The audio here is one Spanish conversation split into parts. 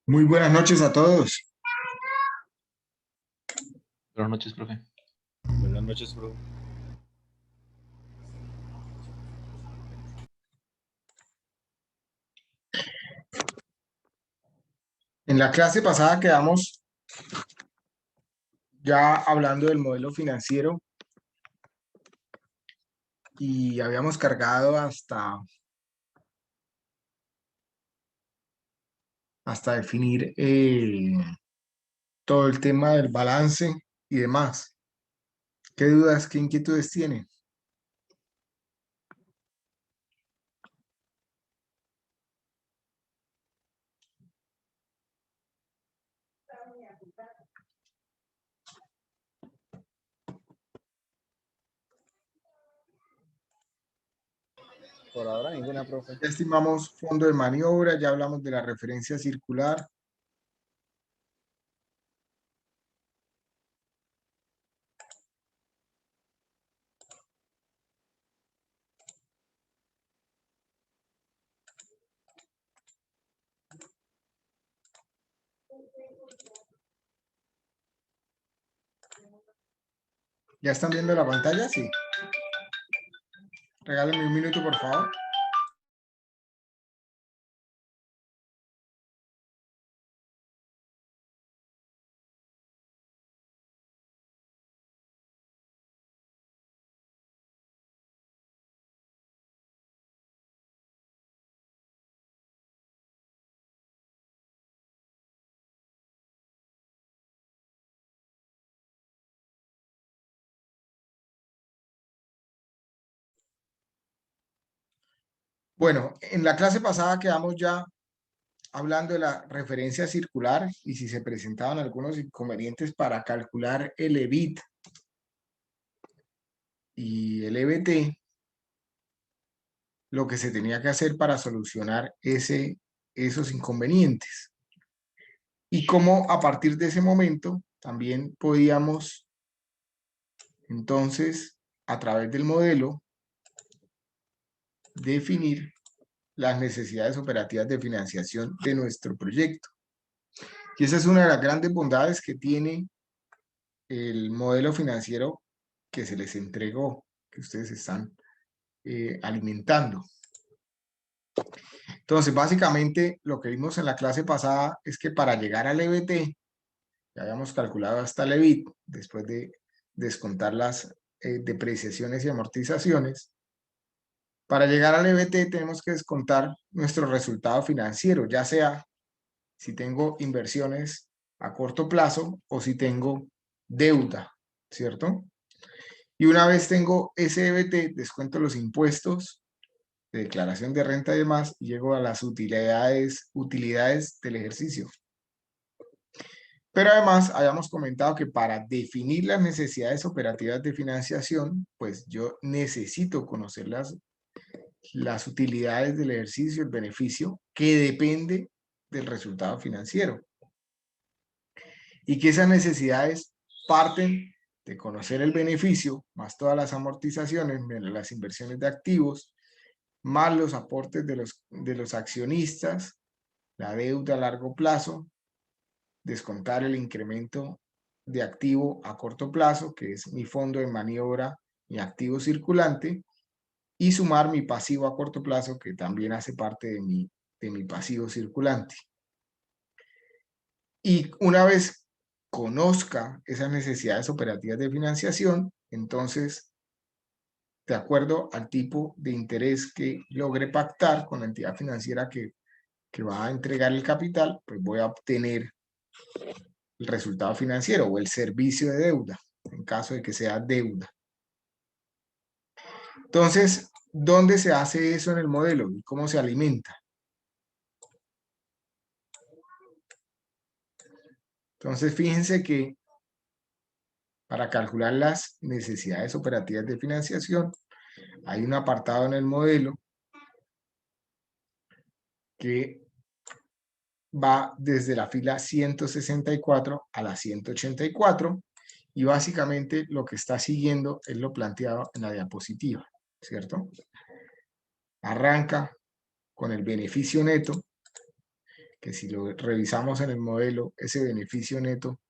Muy buenas noches a todos. Buenas noches, profe. Buenas noches, bro. En la clase pasada quedamos ya hablando del modelo financiero y habíamos cargado hasta definir todo el tema del balance y demás. ¿Qué dudas, qué inquietudes tienen? Por ahora ninguna, profe. Ya estimamos fondo de maniobra, ya hablamos de la referencia circular. ¿Ya están viendo la pantalla? Sí. Regálenme un minuto, por favor. Bueno, en la clase pasada quedamos ya hablando de la referencia circular y si se presentaban algunos inconvenientes para calcular el EBIT y el EBT, lo que se tenía que hacer para solucionar esos inconvenientes. Y cómo a partir de ese momento también podíamos, entonces, a través del modelo, definir las necesidades operativas de financiación de nuestro proyecto. Y esa es una de las grandes bondades que tiene el modelo financiero que se les entregó, que ustedes están alimentando. Entonces, básicamente, lo que vimos en la clase pasada es que para llegar al EBT, ya habíamos calculado hasta el EBIT, después de descontar las depreciaciones y amortizaciones. Para llegar al EBT tenemos que descontar nuestro resultado financiero, ya sea si tengo inversiones a corto plazo o si tengo deuda, ¿cierto? Y una vez tengo ese EBT, descuento los impuestos de declaración de renta y demás, y llego a las utilidades del ejercicio. Pero además habíamos comentado que para definir las necesidades operativas de financiación, pues yo necesito conocer las utilidades del ejercicio, el beneficio, que depende del resultado financiero. Y que esas necesidades parten de conocer el beneficio, más todas las amortizaciones, menos las inversiones de activos, más los aportes de los accionistas, la deuda a largo plazo, descontar el incremento de activo a corto plazo, que es mi fondo de maniobra, mi activo circulante, y sumar mi pasivo a corto plazo, que también hace parte de mi pasivo circulante. Y una vez conozca esas necesidades operativas de financiación, entonces, de acuerdo al tipo de interés que logre pactar con la entidad financiera que va a entregar el capital, pues voy a obtener el resultado financiero o el servicio de deuda, en caso de que sea deuda. Entonces, ¿dónde se hace eso en el modelo y cómo se alimenta? Entonces, fíjense que para calcular las necesidades operativas de financiación, hay un apartado en el modelo que va desde la fila 164 a la 184 y básicamente lo que está siguiendo es lo planteado en la diapositiva, ¿cierto? Arranca con el beneficio neto, que si lo revisamos en el modelo, ese beneficio neto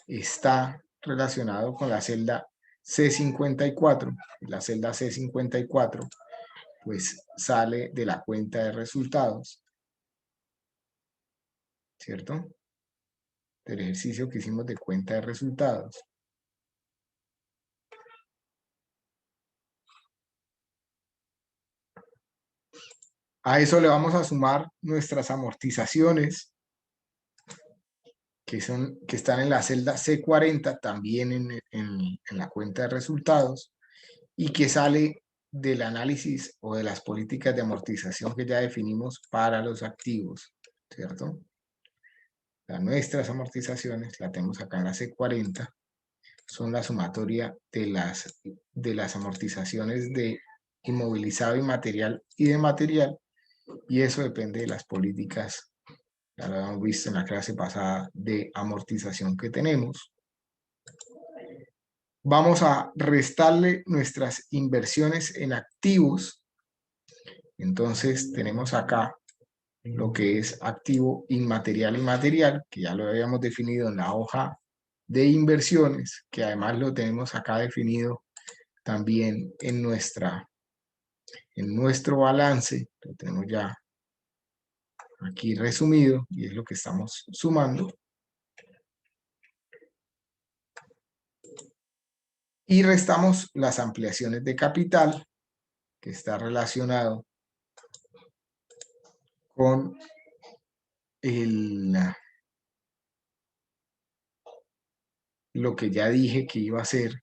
está relacionado con la celda C54. La celda C54 pues sale de la cuenta de resultados, ¿cierto? Del ejercicio que hicimos de cuenta de resultados. A eso le vamos a sumar nuestras amortizaciones, que están en la celda C40, también en la cuenta de resultados, y que sale del análisis o de las políticas de amortización que ya definimos para los activos, ¿cierto? Nuestras amortizaciones, la tenemos acá en la C40, son la sumatoria de las amortizaciones de inmovilizado inmaterial y de material, y eso depende de las políticas, ya lo habíamos visto en la clase pasada, de amortización que tenemos. Vamos a restarle nuestras inversiones en activos. Entonces tenemos acá lo que es activo inmaterial y material, que ya lo habíamos definido en la hoja de inversiones, que además lo tenemos acá definido también en nuestro balance. Lo tenemos ya aquí resumido y es lo que estamos sumando. Y restamos las ampliaciones de capital, que está relacionado con lo que ya dije que iba a ser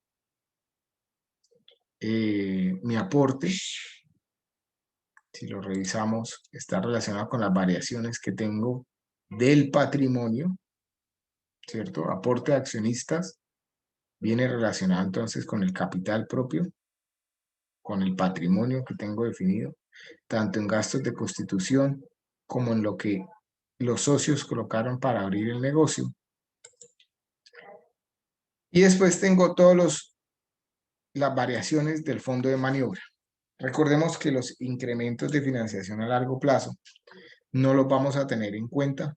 mi aporte. Si lo revisamos, está relacionado con las variaciones que tengo del patrimonio, ¿cierto? Aporte de accionistas viene relacionado entonces con el capital propio, con el patrimonio que tengo definido, tanto en gastos de constitución como en lo que los socios colocaron para abrir el negocio. Y después tengo las variaciones del fondo de maniobra. Recordemos que los incrementos de financiación a largo plazo no los vamos a tener en cuenta.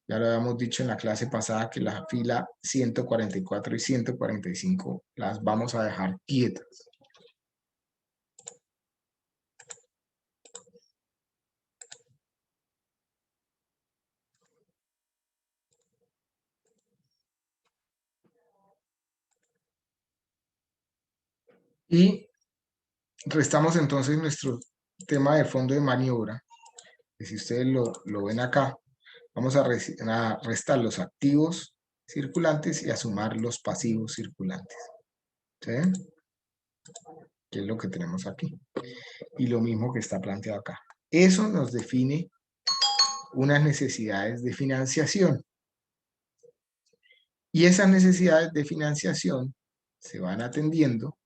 Ya lo habíamos dicho en la clase pasada que la fila 144 y 145 las vamos a dejar quietas. Y restamos entonces nuestro tema de fondo de maniobra, que si ustedes lo ven acá, vamos a restar los activos circulantes y a sumar los pasivos circulantes. ¿Sí? Que es lo que tenemos aquí. Y lo mismo que está planteado acá. Eso nos define unas necesidades de financiación. Y esas necesidades de financiación se van atendiendo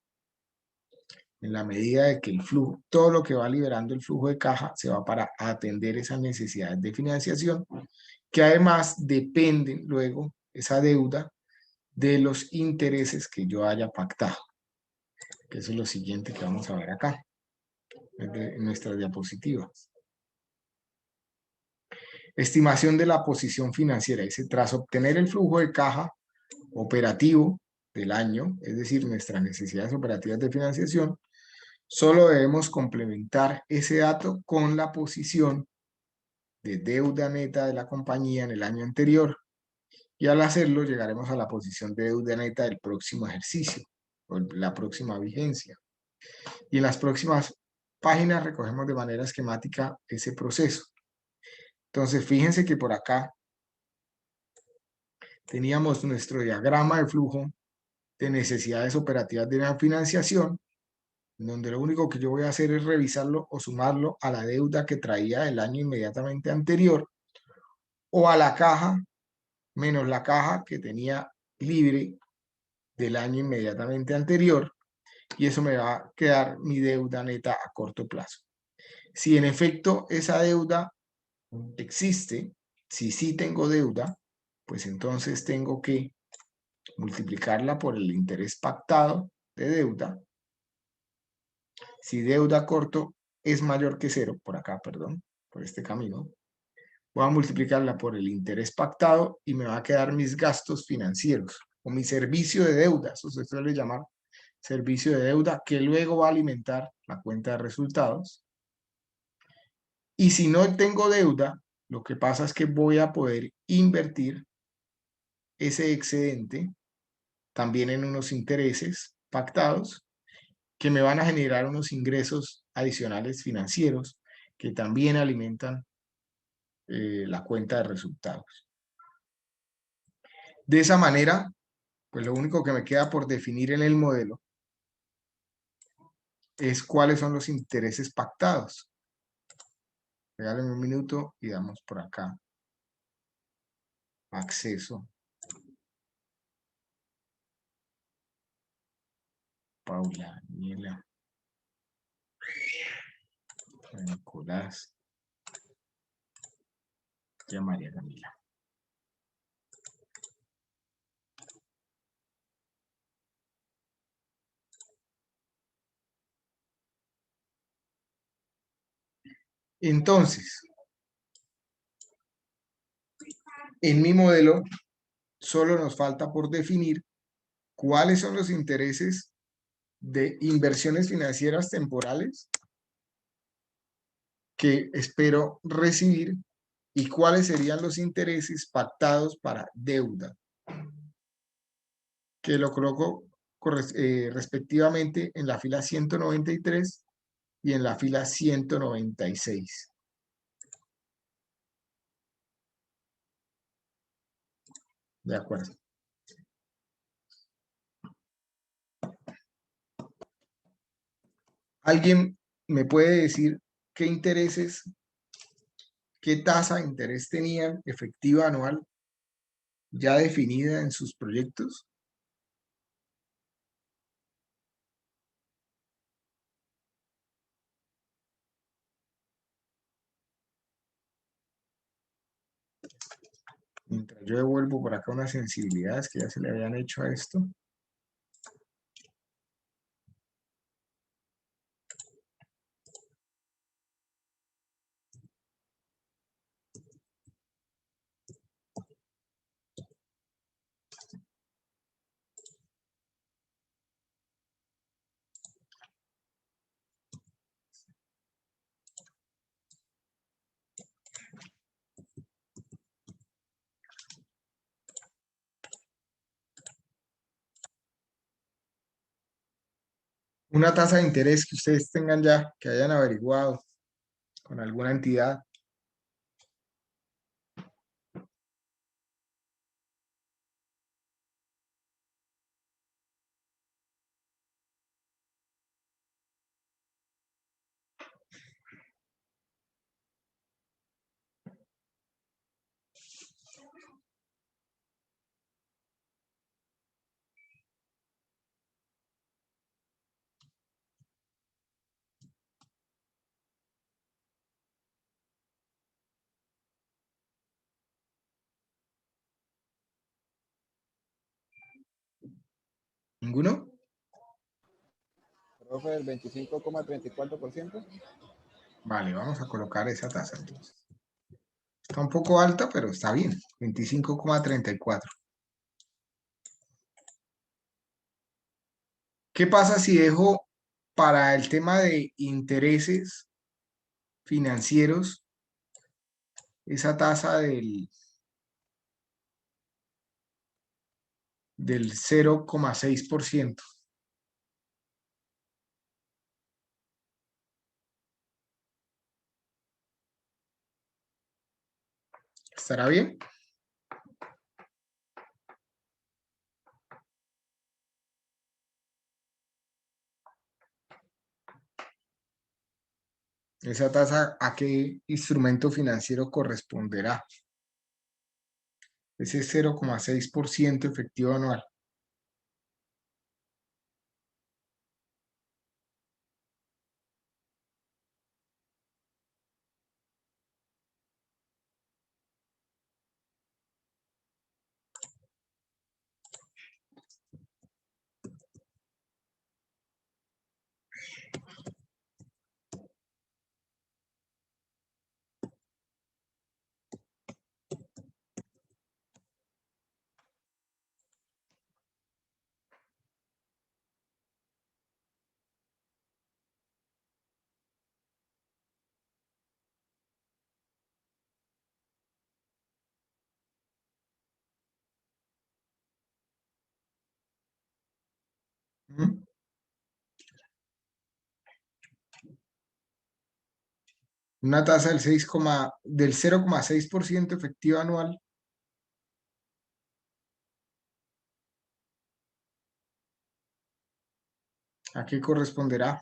en la medida de que el flujo, todo lo que va liberando el flujo de caja se va para atender esas necesidades de financiación, que además dependen luego, esa deuda, de los intereses que yo haya pactado. Que eso es lo siguiente que vamos a ver acá, en nuestras diapositivas. Estimación de la posición financiera. Dice, tras obtener el flujo de caja operativo del año, es decir, nuestras necesidades operativas de financiación, solo debemos complementar ese dato con la posición de deuda neta de la compañía en el año anterior, y al hacerlo llegaremos a la posición de deuda neta del próximo ejercicio o la próxima vigencia. Y en las próximas páginas recogemos de manera esquemática ese proceso. Entonces, fíjense que por acá teníamos nuestro diagrama de flujo de necesidades operativas de la financiación, donde lo único que yo voy a hacer es revisarlo o sumarlo a la deuda que traía el año inmediatamente anterior o a la caja menos la caja que tenía libre del año inmediatamente anterior, y eso me va a quedar mi deuda neta a corto plazo. Si en efecto esa deuda existe, si sí tengo deuda, pues entonces tengo que multiplicarla por el interés pactado de deuda. Si deuda corto es mayor que cero, por acá, perdón, por este camino, voy a multiplicarla por el interés pactado y me va a quedar mis gastos financieros o mi servicio de deuda, eso se suele llamar servicio de deuda, que luego va a alimentar la cuenta de resultados. Y si no tengo deuda, lo que pasa es que voy a poder invertir ese excedente también en unos intereses pactados que me van a generar unos ingresos adicionales financieros que también alimentan la cuenta de resultados. De esa manera, pues lo único que me queda por definir en el modelo es cuáles son los intereses pactados. Regálenme un minuto y damos por acá acceso. Paula, Daniela, Nicolás y a María Camila. Entonces, en mi modelo solo nos falta por definir cuáles son los intereses de inversiones financieras temporales que espero recibir y cuáles serían los intereses pactados para deuda, que lo coloco respectivamente en la fila 193 y en la fila 196. De acuerdo. ¿Alguien me puede decir qué intereses, qué tasa de interés tenían efectiva anual ya definida en sus proyectos? Mientras yo devuelvo por acá unas sensibilidades que ya se le habían hecho a esto. Una tasa de interés que ustedes tengan ya, que hayan averiguado con alguna entidad. ¿Ninguno? Profe, el 25,34%. Vale, vamos a colocar esa tasa entonces. Está un poco alta, pero está bien. 25,34. ¿Qué pasa si dejo para el tema de intereses financieros esa tasa del 0,6%? ¿Estará bien? ¿Esa tasa a qué instrumento financiero corresponderá? Ese 0,6% efectivo anual. una tasa del 0,6% efectiva anual. ¿A qué corresponderá?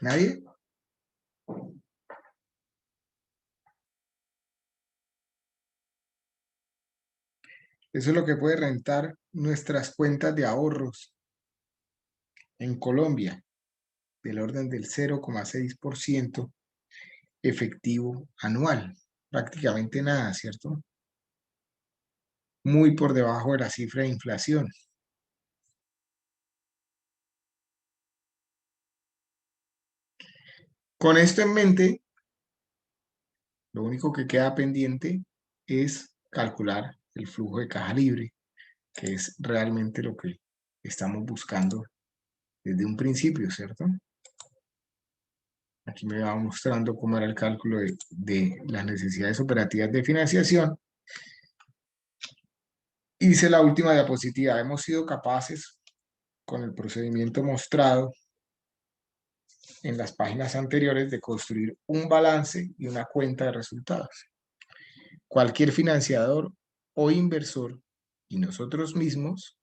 ¿Nadie? Eso es lo que puede rentar nuestras cuentas de ahorros en Colombia, del orden del 0,6% efectivo anual. Prácticamente nada, ¿cierto? Muy por debajo de la cifra de inflación. Con esto en mente, lo único que queda pendiente es calcular el flujo de caja libre, que es realmente lo que estamos buscando desde un principio, ¿cierto? Aquí me va mostrando cómo era el cálculo de las necesidades operativas de financiación. Hice la última diapositiva. Hemos sido capaces, con el procedimiento mostrado en las páginas anteriores, de construir un balance y una cuenta de resultados. Cualquier financiador o inversor y nosotros mismos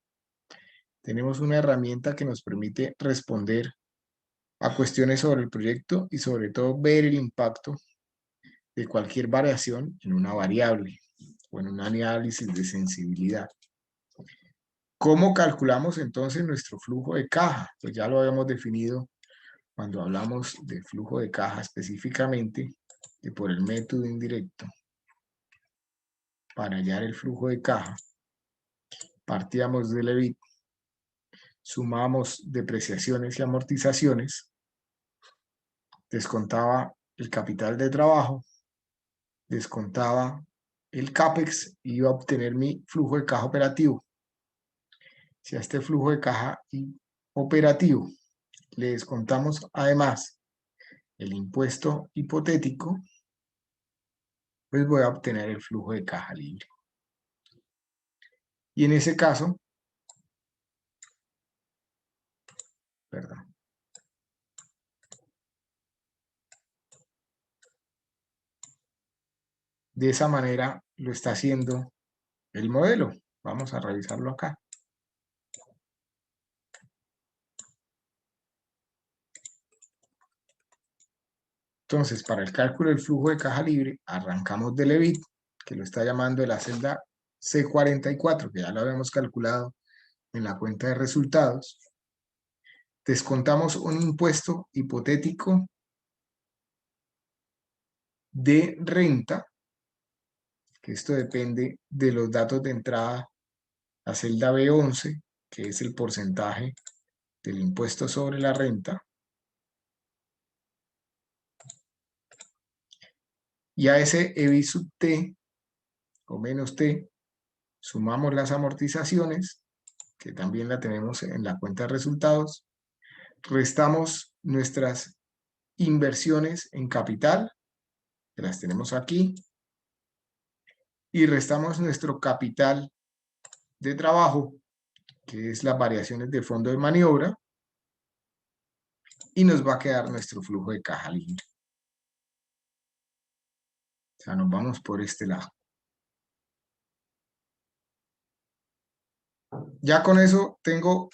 tenemos una herramienta que nos permite responder a cuestiones sobre el proyecto y sobre todo ver el impacto de cualquier variación en una variable o en un análisis de sensibilidad. ¿Cómo calculamos entonces nuestro flujo de caja? Pues ya lo habíamos definido cuando hablamos de flujo de caja específicamente, que por el método indirecto, para hallar el flujo de caja, partíamos del EBIT, sumamos depreciaciones y amortizaciones, descontaba el capital de trabajo, descontaba el CAPEX y iba a obtener mi flujo de caja operativo. Si a este flujo de caja operativo le descontamos además el impuesto hipotético, pues voy a obtener el flujo de caja libre. Y en ese caso, perdón, de esa manera lo está haciendo el modelo. Vamos a revisarlo acá. Entonces, para el cálculo del flujo de caja libre, arrancamos del EBIT, que lo está llamando de la celda C44, que ya lo habíamos calculado en la cuenta de resultados. Descontamos un impuesto hipotético de renta, que esto depende de los datos de entrada, la celda B11, que es el porcentaje del impuesto sobre la renta, y a ese EBIT sub T o menos T sumamos las amortizaciones, que también la tenemos en la cuenta de resultados, restamos nuestras inversiones en capital, que las tenemos aquí, y restamos nuestro capital de trabajo, que es las variaciones de fondo de maniobra, y nos va a quedar nuestro flujo de caja libre. O sea, nos vamos por este lado. Ya con eso tengo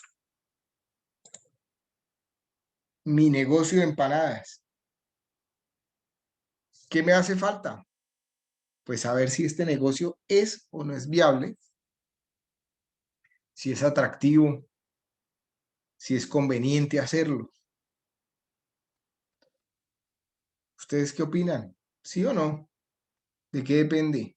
mi negocio de empanadas. ¿Qué me hace falta? Pues saber si este negocio es o no es viable, si es atractivo, si es conveniente hacerlo. ¿Ustedes qué opinan? ¿Sí o no? ¿De qué depende?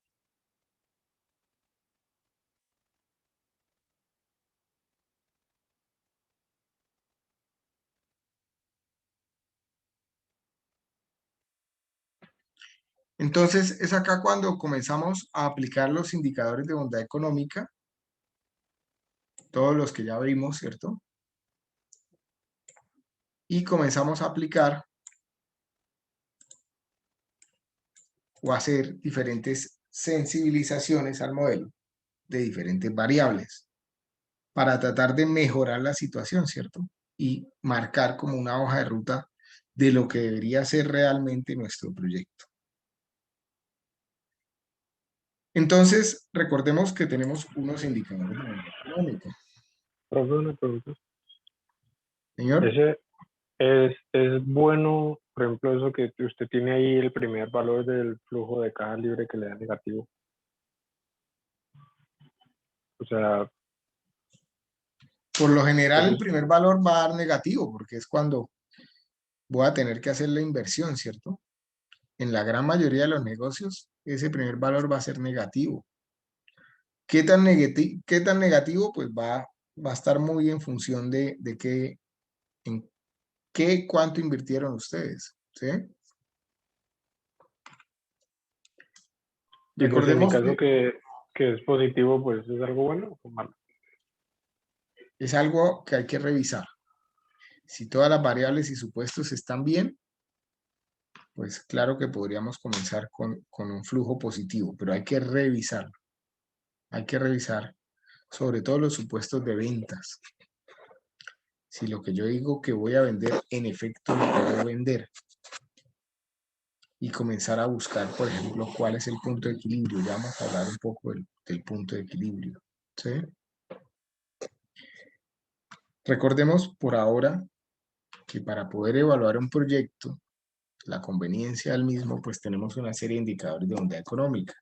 Entonces, es acá cuando comenzamos a aplicar los indicadores de bondad económica, todos los que ya vimos, ¿cierto? Y comenzamos a aplicar o hacer diferentes sensibilizaciones al modelo de diferentes variables para tratar de mejorar la situación, ¿cierto? Y marcar como una hoja de ruta de lo que debería ser realmente nuestro proyecto. Entonces, recordemos que tenemos unos indicadores de bondad económica. Profe, una pregunta. Señor, Ese es bueno, por ejemplo, eso que usted tiene ahí, el primer valor del flujo de caja libre que le da negativo. O sea, por lo general eso el es, primer valor va a dar negativo porque es cuando voy a tener que hacer la inversión, ¿cierto? En la gran mayoría de los negocios, ese primer valor va a ser negativo. Qué tan negativo? Pues va a estar muy en función de en cuánto invirtieron ustedes, ¿sí? y pues en mi Recordemos caso que que es positivo, pues es algo bueno o malo. es algo que hay que revisar. Si todas las variables y supuestos están bien, pues claro que podríamos comenzar con un flujo positivo, pero hay que revisarlo. Hay que revisar sobre todo los supuestos de ventas. Si lo que yo digo que voy a vender, en efecto lo puedo vender. Y comenzar a buscar, por ejemplo, cuál es el punto de equilibrio. Ya vamos a hablar un poco del punto de equilibrio. ¿Sí? Recordemos por ahora que para poder evaluar un proyecto, la conveniencia del mismo, pues tenemos una serie de indicadores de bondad económica,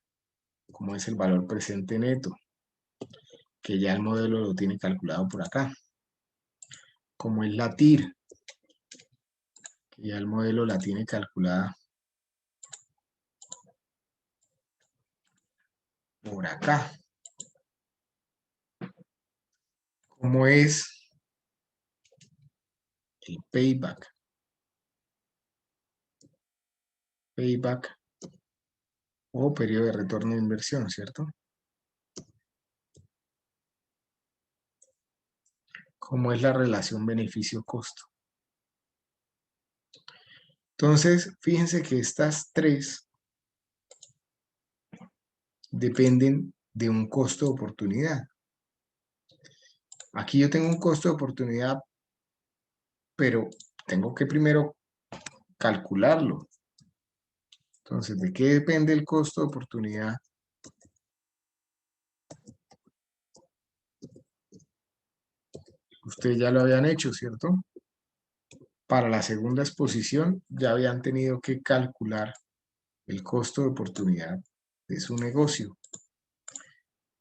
como es el valor presente neto, que ya el modelo lo tiene calculado por acá, como es la TIR, que ya el modelo la tiene calculada por acá, como es el payback o periodo de retorno de inversión, ¿cierto? Como es la relación beneficio-costo. Entonces, fíjense que estas tres dependen de un costo de oportunidad. Aquí yo tengo un costo de oportunidad, pero tengo que primero calcularlo. Entonces, ¿de qué depende el costo de oportunidad? Ustedes ya lo habían hecho, ¿cierto? Para la segunda exposición ya habían tenido que calcular el costo de oportunidad de su negocio.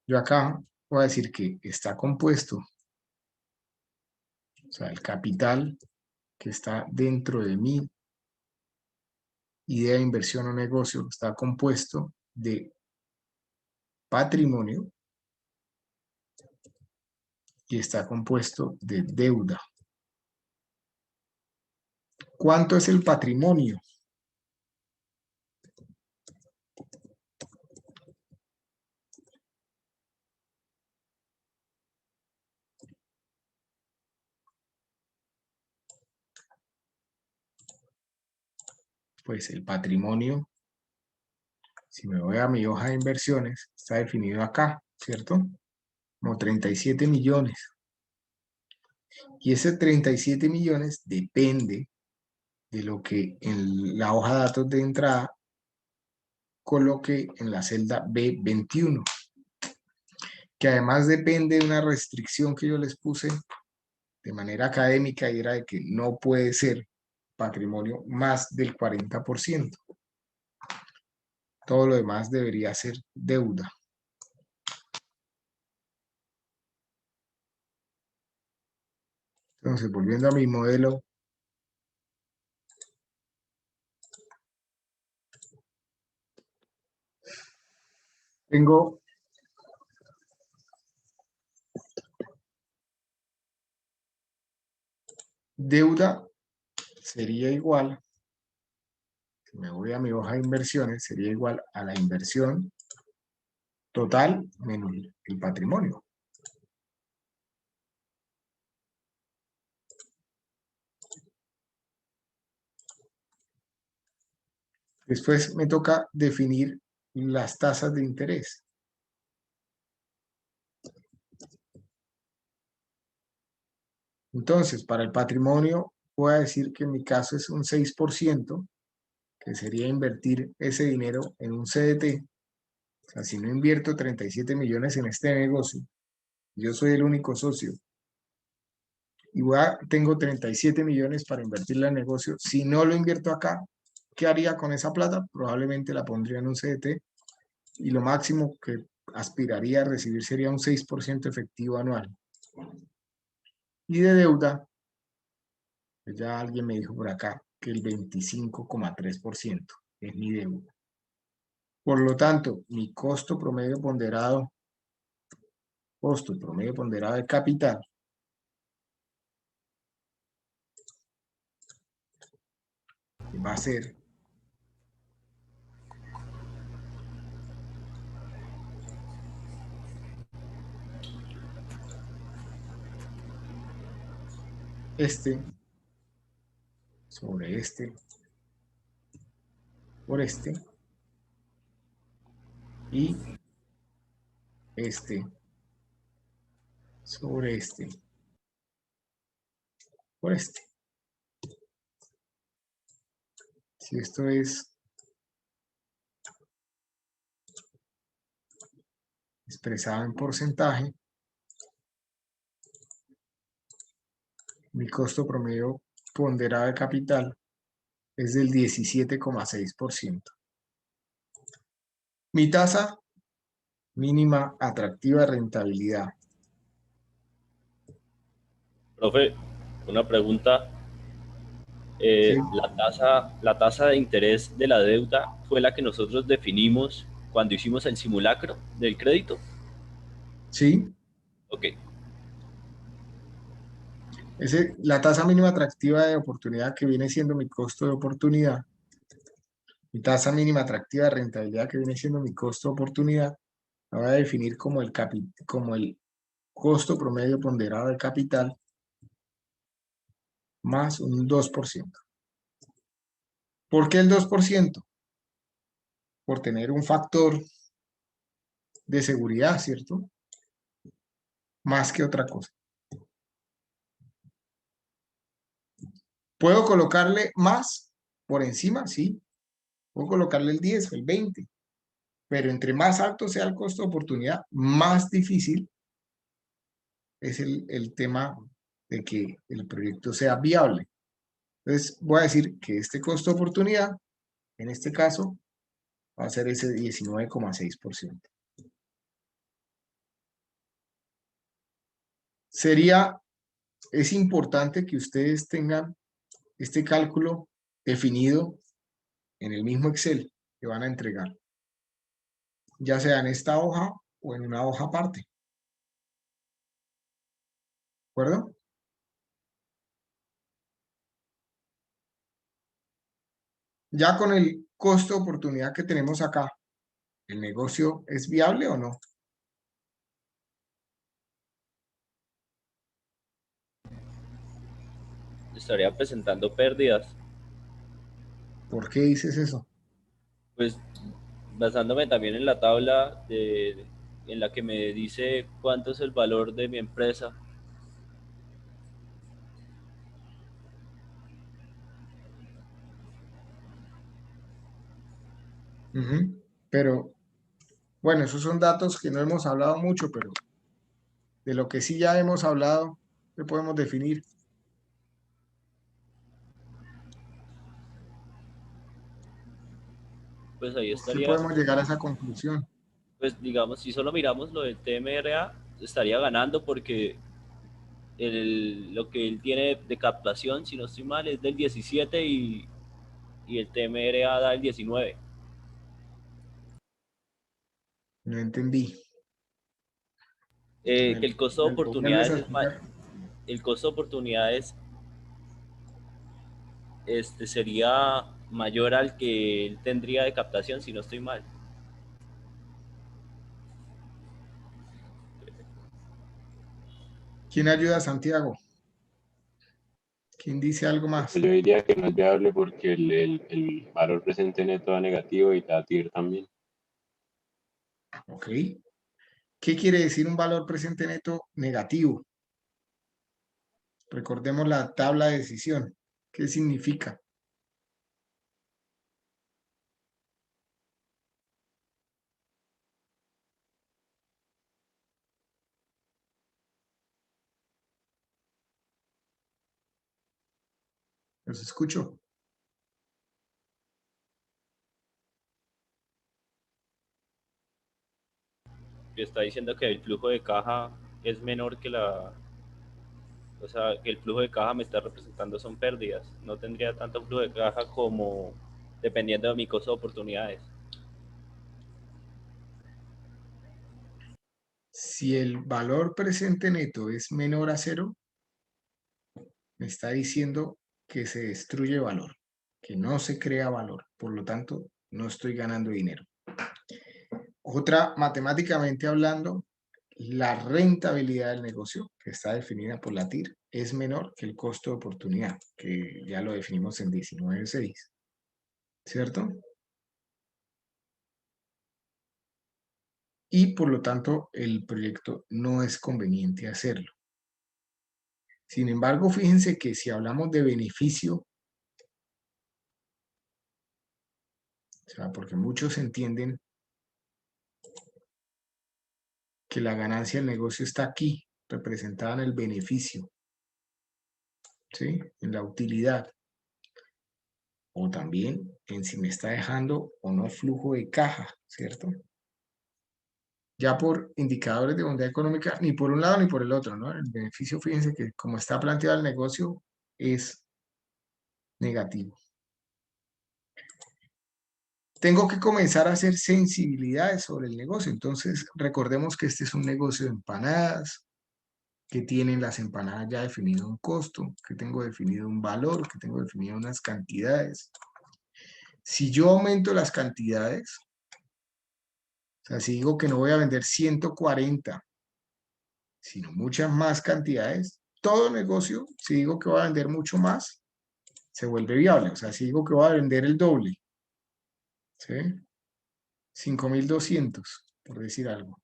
Yo acá voy a decir que está compuesto, o sea, el capital que está dentro de mi idea de inversión o negocio está compuesto de patrimonio y está compuesto de deuda. ¿Cuánto es el patrimonio? Pues el patrimonio, si me voy a mi hoja de inversiones, está definido acá, ¿cierto? Como 37 millones. Y ese 37 millones depende de lo que en la hoja de datos de entrada coloque en la celda B21, que además depende de una restricción que yo les puse de manera académica y era de que no puede ser patrimonio más del 40%. Todo lo demás debería ser deuda. Entonces, volviendo a mi modelo, tengo deuda sería igual, me voy a mi hoja de inversiones, sería igual a la inversión total menos el patrimonio. Después me toca definir las tasas de interés. Entonces, para el patrimonio, voy a decir que en mi caso es un 6%, que sería invertir ese dinero en un CDT. O sea, si no invierto 37 millones en este negocio, yo soy el único socio, y tengo 37 millones para invertirla en el negocio. Si no lo invierto acá, ¿qué haría con esa plata? Probablemente la pondría en un CDT y lo máximo que aspiraría a recibir sería un 6% efectivo anual. Y de deuda, pues ya alguien me dijo por acá que el 25,3% es mi deuda. Por lo tanto, mi costo promedio ponderado de capital va a ser este sobre este por este y este sobre este por este. Si esto es expresado en porcentaje, mi costo promedio ponderado de capital es del 17,6%. Mi tasa mínima atractiva de rentabilidad. Profe, una pregunta. ¿Sí? La tasa de interés de la deuda fue la que nosotros definimos cuando hicimos el simulacro del crédito. ¿Sí? Ok. La tasa mínima atractiva de oportunidad, que viene siendo mi costo de oportunidad, mi tasa mínima atractiva de rentabilidad, que viene siendo mi costo de oportunidad, la voy a definir como el costo promedio ponderado de capital más un 2%. ¿Por qué el 2%? Por tener un factor de seguridad, ¿cierto? Más que otra cosa. ¿Puedo colocarle más por encima? Sí. Puedo colocarle el 10 o el 20. Pero entre más alto sea el costo de oportunidad, más difícil es el tema de que el proyecto sea viable. Entonces, voy a decir que este costo de oportunidad, en este caso, va a ser ese 19,6%. Es importante que ustedes tengan este cálculo definido en el mismo Excel que van a entregar, ya sea en esta hoja o en una hoja aparte. ¿De acuerdo? Ya con el costo de oportunidad que tenemos acá, ¿el negocio es viable o no? Estaría presentando pérdidas. ¿Por qué dices eso? Pues basándome también en la tabla en la que me dice cuánto es el valor de mi empresa. Pero, bueno, esos son datos que no hemos hablado mucho, pero de lo que sí ya hemos hablado, ¿qué podemos definir? Pues ahí Sí estaría, podemos llegar a esa conclusión. pues digamos, si solo miramos lo del TMRA, estaría ganando porque lo que él tiene de captación, si no estoy mal, es del 17 y el TMRA da el 19. No entendí. Que el costo de ¿Me lo vuelves oportunidades a es más, explicar? el costo de oportunidades sería mayor al que él tendría de captación, si no estoy mal. ¿Quién ayuda a Santiago? ¿Quién dice algo más? Pues yo diría que no es viable porque el valor presente neto da negativo y da TIR también. Ok. ¿Qué quiere decir un valor presente neto negativo? Recordemos la tabla de decisión. ¿Qué significa? Los escucho. Que está diciendo que el flujo de caja es menor que o sea, que el flujo de caja me está representando son pérdidas. No tendría tanto flujo de caja como dependiendo de mi costo de oportunidades. Si el valor presente neto es menor a 0, me está diciendo que se destruye valor, que no se crea valor. Por lo tanto, no estoy ganando dinero. Otra, matemáticamente hablando, la rentabilidad del negocio, que está definida por la TIR, es menor que el costo de oportunidad, que ya lo definimos en 19.6, ¿cierto? Y por lo tanto, el proyecto no es conveniente hacerlo. Sin embargo, fíjense que si hablamos de beneficio, o sea, porque muchos entienden que la ganancia del negocio está aquí, representada en el beneficio, ¿sí? En la utilidad, o también en si me está dejando o no flujo de caja, ¿cierto? Ya por indicadores de bondad económica, ni por un lado ni por el otro, ¿no? El beneficio, fíjense que como está planteado el negocio, es negativo. Tengo que comenzar a hacer sensibilidades sobre el negocio. Entonces, recordemos que este es un negocio de empanadas, que tienen las empanadas ya definido un costo, que tengo definido un valor, que tengo definido unas cantidades. Si yo aumento las cantidades, o sea, si digo que no voy a vender 140, sino muchas más cantidades, todo negocio, si digo que voy a vender mucho más, se vuelve viable. O sea, si digo que voy a vender el doble, ¿sí? 5.200, por decir algo.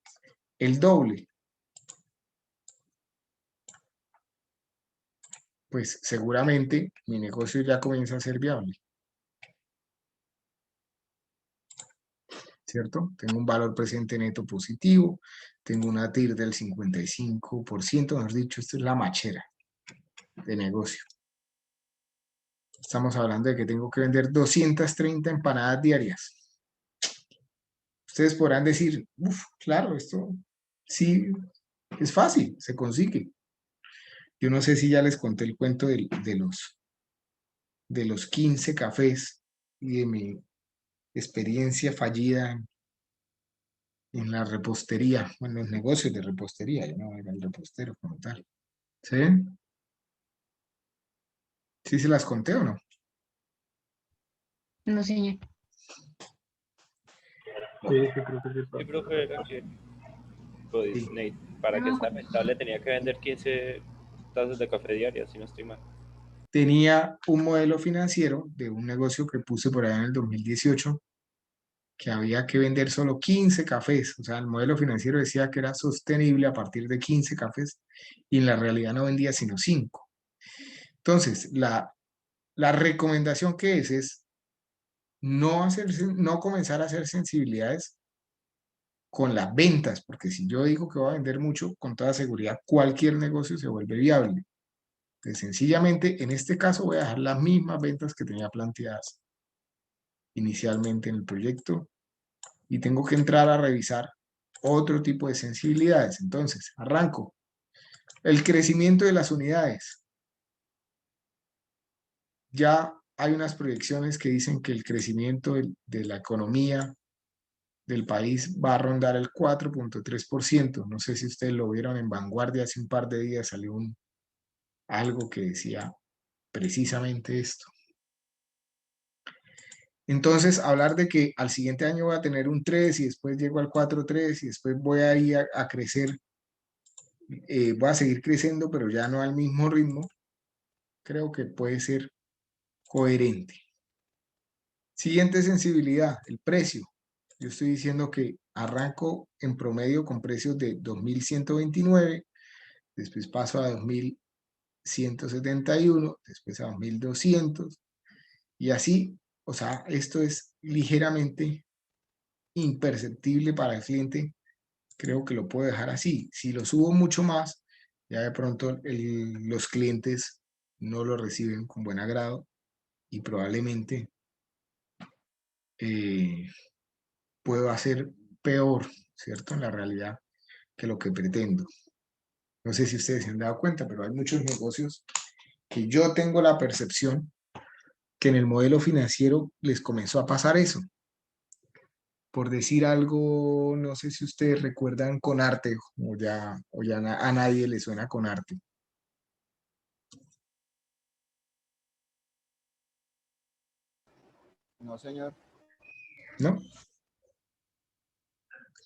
El doble, pues seguramente mi negocio ya comienza a ser viable, ¿cierto? Tengo un valor presente neto positivo, tengo una TIR del 55%, mejor dicho, esto es la machera de negocio. Estamos hablando de que tengo que vender 230 empanadas diarias. Ustedes podrán decir, uff, claro, esto sí es fácil, se consigue. Yo no sé si ya les conté el cuento de los 15 cafés y de mi experiencia fallida en la repostería, en los negocios de repostería. Yo no era el repostero como tal. ¿Sí? ¿Sí se las conté o no? No, señor. Sí, sí, creo que sí. Sí, profe, era que pues, para que sea rentable tenía que vender 15 tazas de café diarias, si no estoy mal. Tenía un modelo financiero de un negocio que puse por allá en el 2018, que había que vender solo 15 cafés. O sea, el modelo financiero decía que era sostenible a partir de 15 cafés y en la realidad no vendía sino 5. Entonces, la recomendación que es no comenzar a hacer sensibilidades con las ventas, porque si yo digo que voy a vender mucho, con toda seguridad cualquier negocio se vuelve viable. Entonces, sencillamente, en este caso voy a dejar las mismas ventas que tenía planteadas inicialmente en el proyecto y tengo que entrar a revisar otro tipo de sensibilidades. Entonces, arranco. El crecimiento de las unidades. Ya hay unas proyecciones que dicen que el crecimiento de la economía del país va a rondar el 4.3%. No sé si ustedes lo vieron en Vanguardia, hace un par de días salió algo que decía precisamente esto. Entonces, hablar de que al siguiente año voy a tener un 3 y después llego al 4.3 y después voy a ir a crecer, voy a seguir creciendo, pero ya no al mismo ritmo, creo que puede ser coherente. Siguiente sensibilidad, el precio. Yo estoy diciendo que arranco en promedio con precios de 2.129, después paso a 2.171, después a 2.200 y así, o sea, esto es ligeramente imperceptible para el cliente. Creo que lo puedo dejar así. Si lo subo mucho más, ya de pronto los clientes no lo reciben con buen agrado y probablemente eh, puedo hacer peor, ¿cierto? En la realidad que lo que pretendo. No sé si ustedes se han dado cuenta, pero hay muchos negocios que yo tengo la percepción que en el modelo financiero les comenzó a pasar eso. Por decir algo, no sé si ustedes recuerdan Conarte o ya a nadie le suena Conarte. No, señor. ¿No?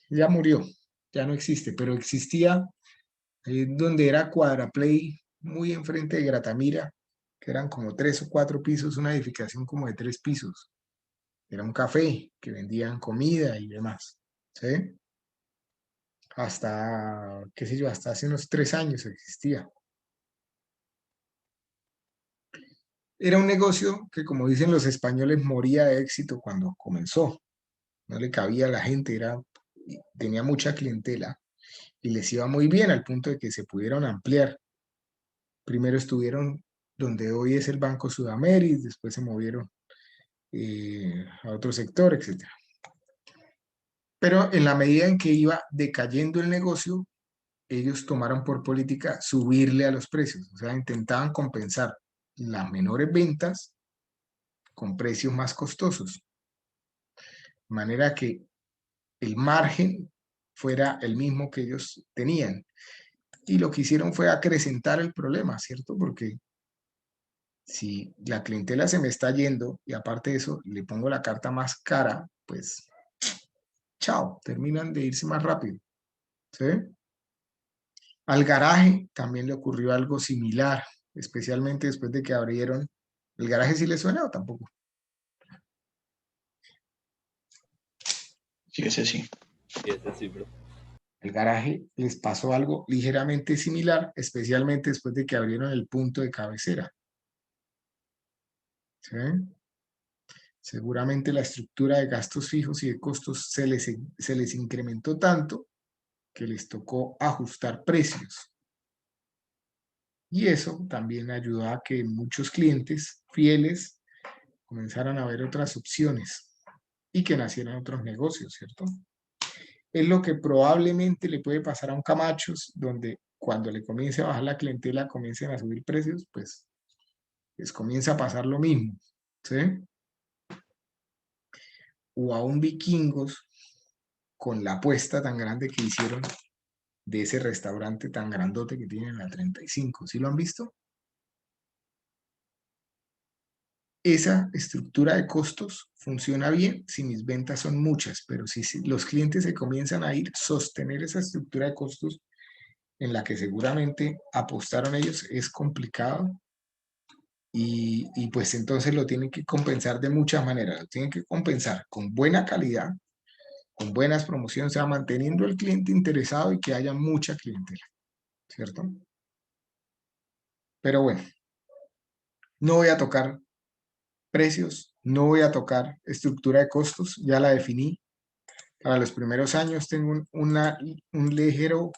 Ya murió, ya no existe, pero existía donde era Cuadraplay, muy enfrente de Gratamira, que eran como 3 o 4 pisos, una edificación como de 3 pisos. Era un café que vendían comida y demás, ¿sí? Hasta, qué sé yo, hasta hace unos 3 años existía. Era un negocio que, como dicen los españoles, moría de éxito cuando comenzó. No le cabía a la gente, tenía mucha clientela y les iba muy bien al punto de que se pudieron ampliar. Primero estuvieron donde hoy es el Banco Sudameris, después se movieron a otro sector, etc. Pero en la medida en que iba decayendo el negocio, ellos tomaron por política subirle a los precios, o sea, intentaban compensar las menores ventas con precios más costosos, de manera que el margen fuera el mismo que ellos tenían. Y lo que hicieron fue acrecentar el problema, ¿cierto? Porque si la clientela se me está yendo y aparte de eso le pongo la carta más cara, pues chao, terminan de irse más rápido, ¿sí? Al garaje también le ocurrió algo similar, especialmente después de que abrieron. ¿El garaje sí le suena o tampoco? Sí, ese sí. Y ese sí, bro. El garaje les pasó algo ligeramente similar, especialmente después de que abrieron el punto de cabecera. ¿Sí? Seguramente la estructura de gastos fijos y de costos se les incrementó tanto que les tocó ajustar precios. Y eso también ayudó a que muchos clientes fieles comenzaran a ver otras opciones y que nacieran otros negocios, ¿cierto? Es lo que probablemente le puede pasar a un Camachos, donde cuando le comience a bajar la clientela, comiencen a subir precios, pues les comienza a pasar lo mismo, ¿sí? O a un Vikingos con la apuesta tan grande que hicieron de ese restaurante tan grandote que tienen en la 35. ¿Sí lo han visto? Esa estructura de costos funciona bien si mis ventas son muchas, pero si los clientes se comienzan a ir, sostener esa estructura de costos en la que seguramente apostaron ellos es complicado y pues entonces lo tienen que compensar de muchas maneras. Lo tienen que compensar con buena calidad, con buenas promociones, o sea, manteniendo al cliente interesado y que haya mucha clientela, ¿cierto? Pero bueno, no voy a tocar precios, no voy a tocar estructura de costos, ya la definí. Para los primeros años tengo un ligero,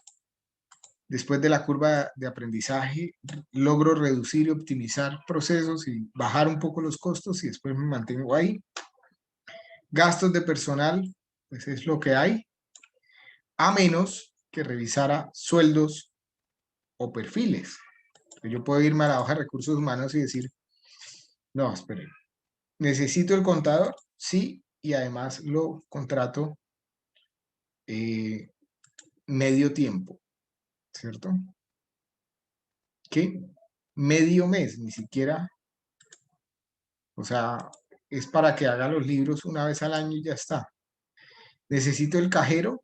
después de la curva de aprendizaje, logro reducir y optimizar procesos y bajar un poco los costos y después me mantengo ahí. Gastos de personal, pues es lo que hay, a menos que revisara sueldos o perfiles. Yo puedo irme a la hoja de recursos humanos y decir, no, esperen, ¿necesito el contador? Sí, y además lo contrato medio tiempo, ¿cierto? ¿Qué? Medio mes, ni siquiera, o sea, es para que haga los libros una vez al año y ya está. Necesito el cajero.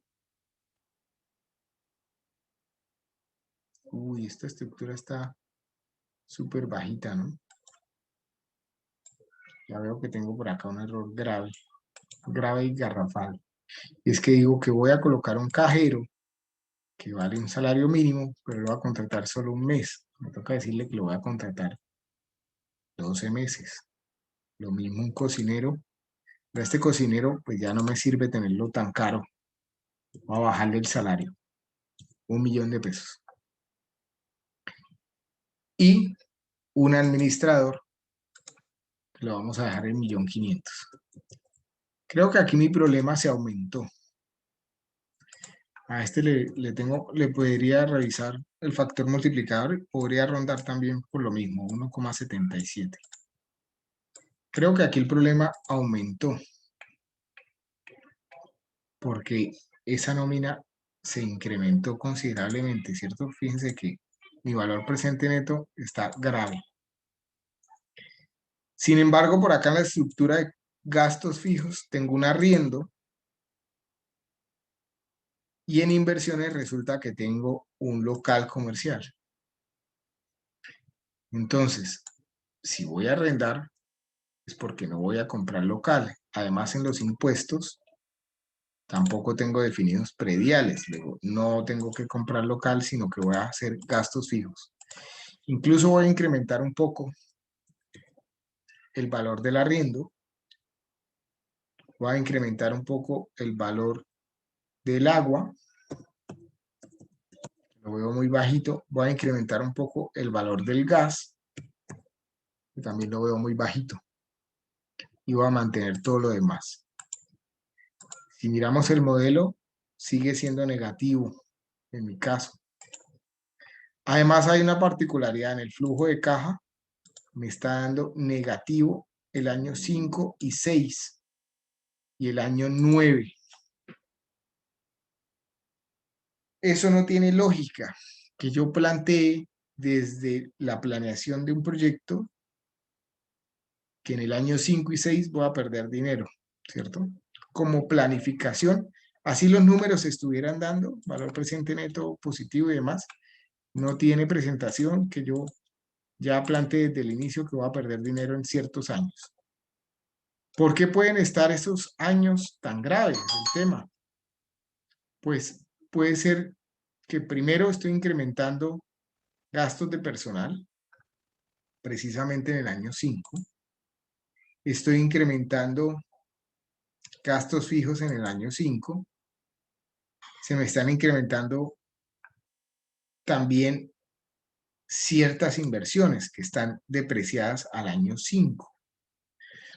Uy, esta estructura está súper bajita, ¿no? Ya veo que tengo por acá un error grave, grave y garrafal. Es que digo que voy a colocar un cajero que vale un salario mínimo, pero lo voy a contratar solo un mes. Me toca decirle que lo voy a contratar 12 meses. Lo mismo un cocinero. Pero este cocinero, pues ya no me sirve tenerlo tan caro. Voy a bajarle el salario, 1.000.000 de pesos. Y un administrador, lo vamos a dejar en 1.500.000. Creo que aquí mi problema se aumentó. A este le podría revisar el factor multiplicador, podría rondar también por lo mismo, 1,77. Creo que aquí el problema aumentó, porque esa nómina se incrementó considerablemente, ¿cierto? Fíjense que mi valor presente neto está grave. Sin embargo, por acá en la estructura de gastos fijos tengo un arriendo y en inversiones resulta que tengo un local comercial. Entonces, si voy a arrendar, es porque no voy a comprar local. Además, en los impuestos tampoco tengo definidos prediales. Luego, no tengo que comprar local, sino que voy a hacer gastos fijos. Incluso voy a incrementar un poco el valor del arriendo. Voy a incrementar un poco el valor del agua. Lo veo muy bajito. Voy a incrementar un poco el valor del gas, que también lo veo muy bajito. Y voy a mantener todo lo demás. Si miramos el modelo, sigue siendo negativo en mi caso. Además, hay una particularidad en el flujo de caja. Me está dando negativo el año 5 y 6 y el año 9. Eso no tiene lógica que yo plantee desde la planeación de un proyecto que en el año 5 y 6 voy a perder dinero, ¿cierto? Como planificación, así los números se estuvieran dando, valor presente neto positivo y demás, no tiene presentación que yo ya planteé desde el inicio que voy a perder dinero en ciertos años. ¿Por qué pueden estar esos años tan graves el tema? Pues puede ser que primero estoy incrementando gastos de personal, precisamente en el año 5. Estoy incrementando gastos fijos en el año 5. Se me están incrementando también ciertas inversiones que están depreciadas al año 5.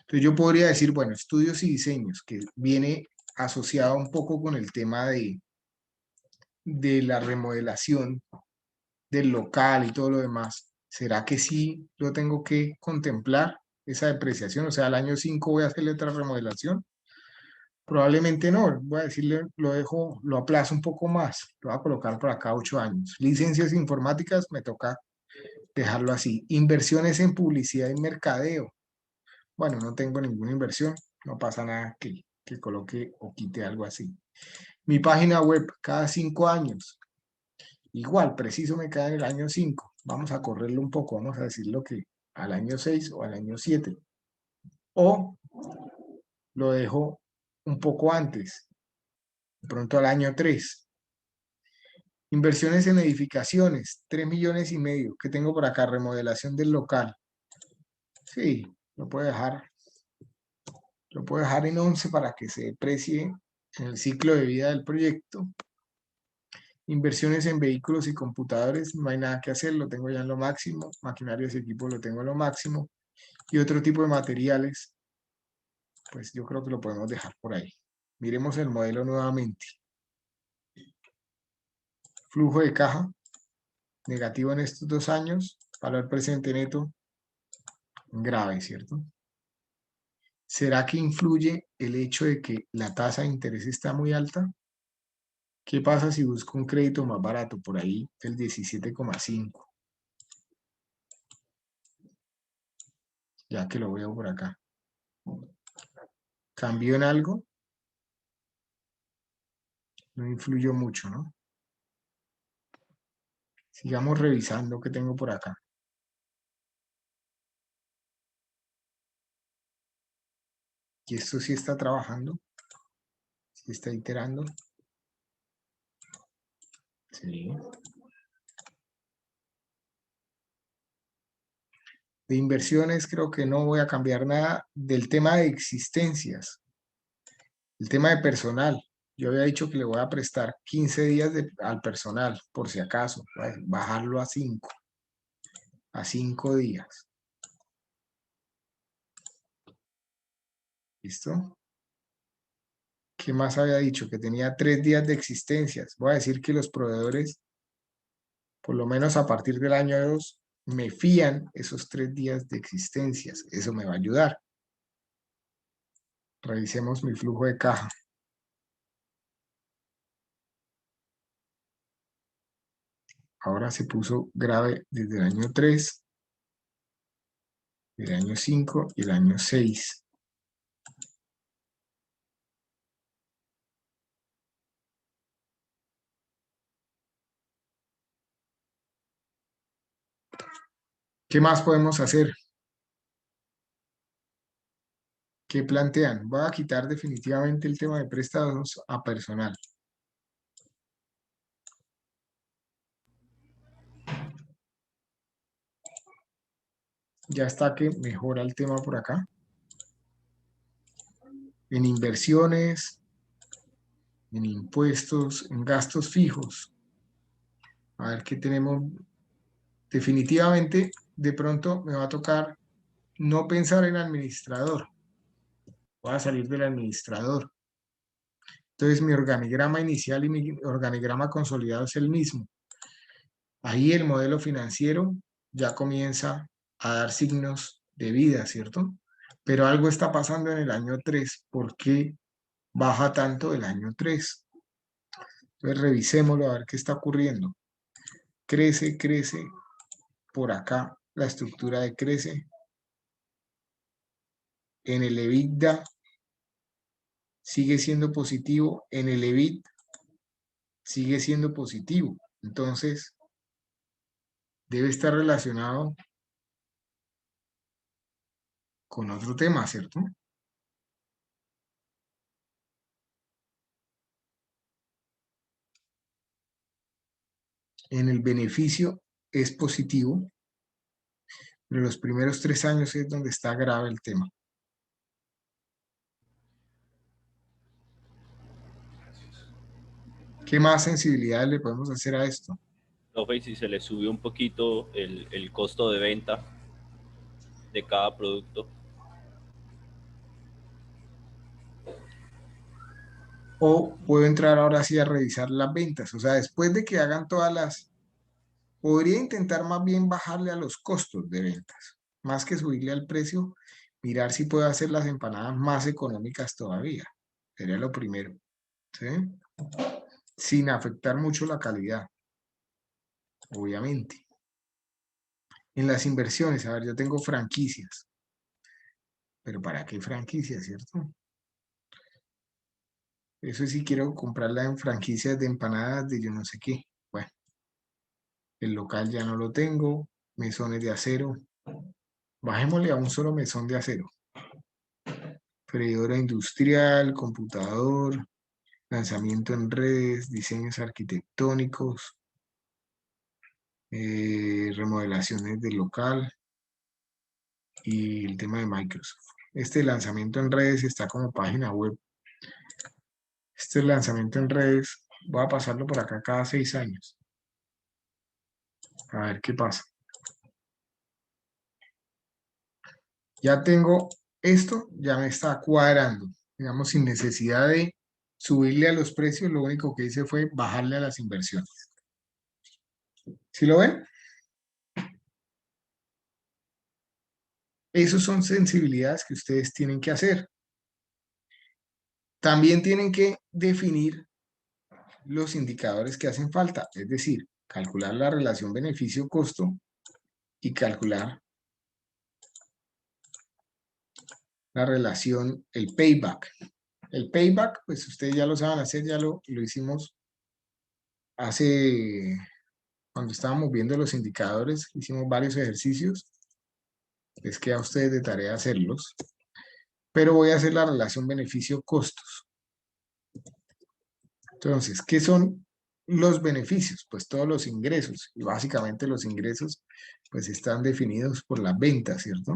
Entonces yo podría decir, bueno, estudios y diseños, que viene asociado un poco con el tema de la remodelación del local y todo lo demás. ¿Será que sí lo tengo que contemplar, esa depreciación? O sea, al año 5 voy a hacerle otra remodelación. Probablemente no, voy a decirle, lo aplazo un poco más, lo voy a colocar por acá 8 años. Licencias informáticas, me toca dejarlo así. Inversiones en publicidad y mercadeo. Bueno, no tengo ninguna inversión, no pasa nada que coloque o quite algo así. Mi página web, cada 5 años. Igual, preciso me queda en el año 5. Vamos a correrlo un poco, vamos a decirlo que al año 6 o al año 7. O lo dejo un poco antes, de pronto al año 3. Inversiones en edificaciones, 3,5 millones. ¿Qué tengo por acá? Remodelación del local. Sí, lo puedo dejar en 11 para que se deprecie en el ciclo de vida del proyecto. Inversiones en vehículos y computadores, no hay nada que hacer, lo tengo ya en lo máximo. Maquinarias y equipos lo tengo en lo máximo. Y otro tipo de materiales, pues yo creo que lo podemos dejar por ahí. Miremos el modelo nuevamente. Flujo de caja, negativo en estos 2 años. Valor presente neto, grave, ¿cierto? ¿Será que influye el hecho de que la tasa de interés está muy alta? ¿Qué pasa si busco un crédito más barato, por ahí el 17,5? Ya que lo veo por acá. ¿Cambió en algo? No influyó mucho, ¿no? Sigamos revisando qué tengo por acá. Y esto sí está trabajando. Sí está iterando. Sí. De inversiones creo que no voy a cambiar nada del tema de existencias. El tema de personal. Yo había dicho que le voy a prestar 15 días al personal, por si acaso. Bajarlo a 5. A 5 días. ¿Listo? ¿Qué más había dicho? Que tenía 3 días de existencias. Voy a decir que los proveedores, por lo menos a partir del año 2, me fían esos 3 días de existencias. Eso me va a ayudar. Revisemos mi flujo de caja. Ahora se puso grave desde el año 3, el año 5 y el año 6. ¿Qué más podemos hacer? ¿Qué plantean? Voy a quitar definitivamente el tema de préstamos a personal. Ya está que mejora el tema por acá. En inversiones, en impuestos, en gastos fijos. A ver qué tenemos. Definitivamente, de pronto me va a tocar no pensar en administrador. Voy a salir del administrador. Entonces mi organigrama inicial y mi organigrama consolidado es el mismo. Ahí el modelo financiero ya comienza a dar signos de vida, ¿cierto? Pero algo está pasando en el año 3. ¿Por qué baja tanto el año 3? Entonces revisémoslo a ver qué está ocurriendo. Crece, crece. Por acá la estructura de crece. En el EBITDA sigue siendo positivo. En el EBIT sigue siendo positivo. Entonces, debe estar relacionado con otro tema, ¿cierto? En el beneficio es positivo, pero los primeros 3 años es donde está grave el tema. ¿Qué más sensibilidades le podemos hacer a esto? Profe, y si se le subió un poquito el costo de venta de cada producto. O puedo entrar ahora sí a revisar las ventas. O sea, después de que hagan todas las... Podría intentar más bien bajarle a los costos de ventas. Más que subirle al precio, mirar si puedo hacer las empanadas más económicas todavía. Sería lo primero. ¿Sí? Sin afectar mucho la calidad, obviamente. En las inversiones, a ver, yo tengo franquicias. ¿Pero para qué franquicias, cierto? Eso sí quiero comprarla en franquicias de empanadas de yo no sé qué. Bueno, el local ya no lo tengo. Mesones de acero. Bajémosle a un solo mesón de acero. Freidora industrial, computador, lanzamiento en redes, diseños arquitectónicos, remodelaciones del local y el tema de Microsoft. Este lanzamiento en redes está como página web. Este lanzamiento en redes, voy a pasarlo por acá cada 6 años. A ver qué pasa. Ya tengo esto, ya me está cuadrando. Digamos, sin necesidad de subirle a los precios, lo único que hice fue bajarle a las inversiones. ¿Sí lo ven? Esas son sensibilidades que ustedes tienen que hacer. También tienen que definir los indicadores que hacen falta, es decir, calcular la relación beneficio-costo y calcular la relación, el payback. El payback, pues ustedes ya lo saben hacer, ya lo hicimos hace, cuando estábamos viendo los indicadores, hicimos varios ejercicios. Les queda a ustedes de tarea hacerlos. Pero voy a hacer la relación beneficio-costos. Entonces, ¿qué son los beneficios? Pues todos los ingresos. Y básicamente los ingresos pues están definidos por las ventas, ¿cierto?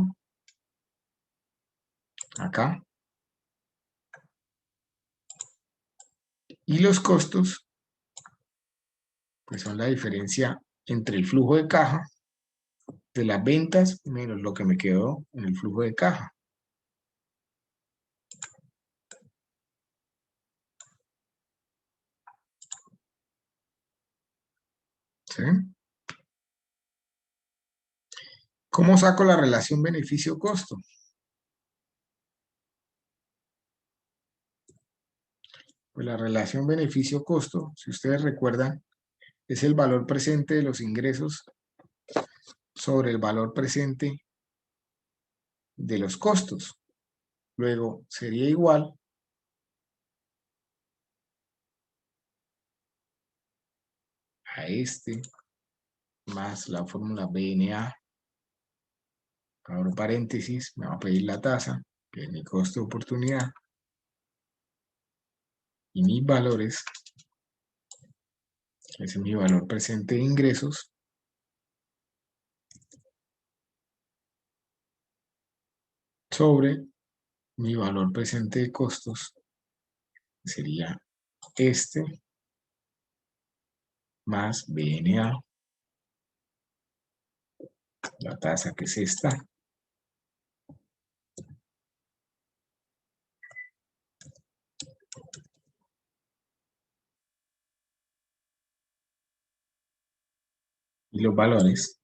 Acá. Y los costos pues son la diferencia entre el flujo de caja de las ventas menos lo que me quedó en el flujo de caja. ¿Sí? ¿Cómo saco la relación beneficio-costo? Pues la relación beneficio-costo, si ustedes recuerdan, es el valor presente de los ingresos sobre el valor presente de los costos. Luego sería igual a este más la fórmula BNA. Abro paréntesis, me va a pedir la tasa, que es mi costo de oportunidad. Y mis valores, ese es mi valor presente de ingresos, sobre mi valor presente de costos, sería este más BNA, la tasa que es esta, y los valores.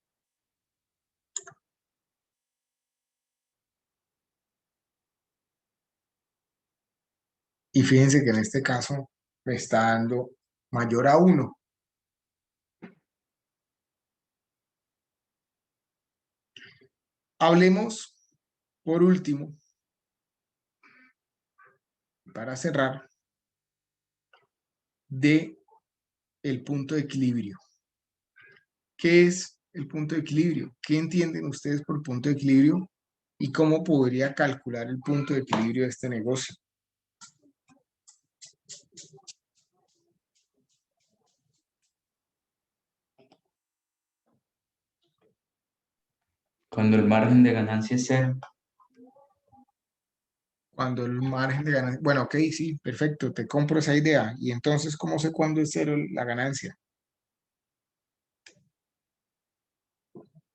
Y fíjense que en este caso me está dando mayor a 1. Hablemos, por último, para cerrar, de el punto de equilibrio. ¿Qué es el punto de equilibrio? ¿Qué entienden ustedes por punto de equilibrio? ¿Y cómo podría calcular el punto de equilibrio de este negocio? Cuando el margen de ganancia es cero. Cuando el margen de ganancia... Bueno, ok, sí, perfecto, te compro esa idea. Y entonces, ¿cómo sé cuándo es cero la ganancia?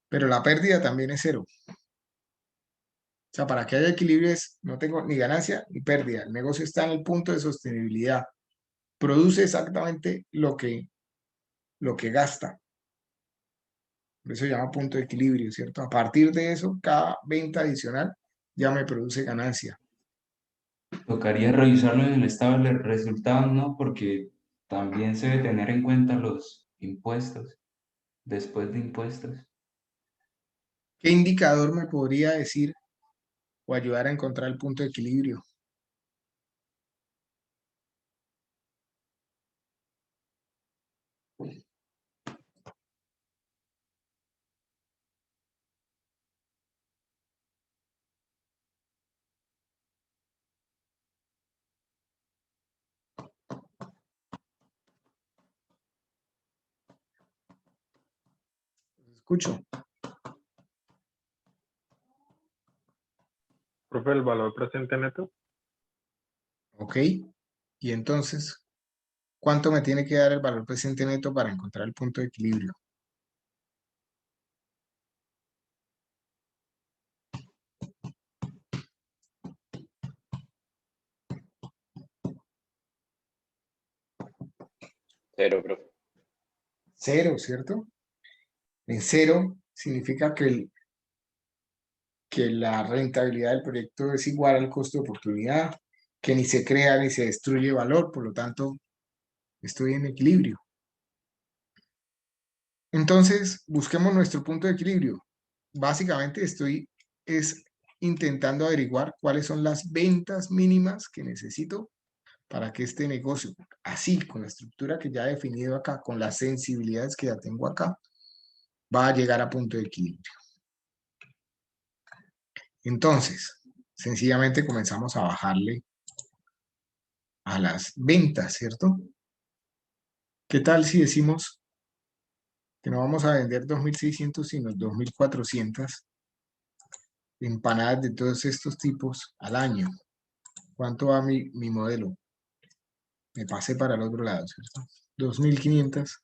Pero la pérdida también es cero. O sea, para que haya equilibrio es, no tengo ni ganancia ni pérdida. El negocio está en el punto de sostenibilidad. Produce exactamente lo que gasta. Por eso se llama punto de equilibrio, ¿cierto? A partir de eso, cada venta adicional ya me produce ganancia. Tocaría revisarlo en el estado de resultados, ¿no? Porque también se debe tener en cuenta los impuestos, después de impuestos. ¿Qué indicador me podría decir o ayudar a encontrar el punto de equilibrio? Escucho. Profe, el valor presente neto. Ok. Y entonces, ¿cuánto me tiene que dar el valor presente neto para encontrar el punto de equilibrio? Cero, profe. Cero, ¿cierto? En cero significa que la rentabilidad del proyecto es igual al costo de oportunidad, que ni se crea ni se destruye valor, por lo tanto, estoy en equilibrio. Entonces, busquemos nuestro punto de equilibrio. Básicamente es intentando averiguar cuáles son las ventas mínimas que necesito para que este negocio, así, con la estructura que ya he definido acá, con las sensibilidades que ya tengo acá, va a llegar a punto de equilibrio. Entonces, sencillamente comenzamos a bajarle a las ventas, ¿cierto? ¿Qué tal si decimos que no vamos a vender 2.600, sino 2.400 empanadas de todos estos tipos al año? ¿Cuánto va mi modelo? Me pasé para el otro lado, ¿cierto? 2.500.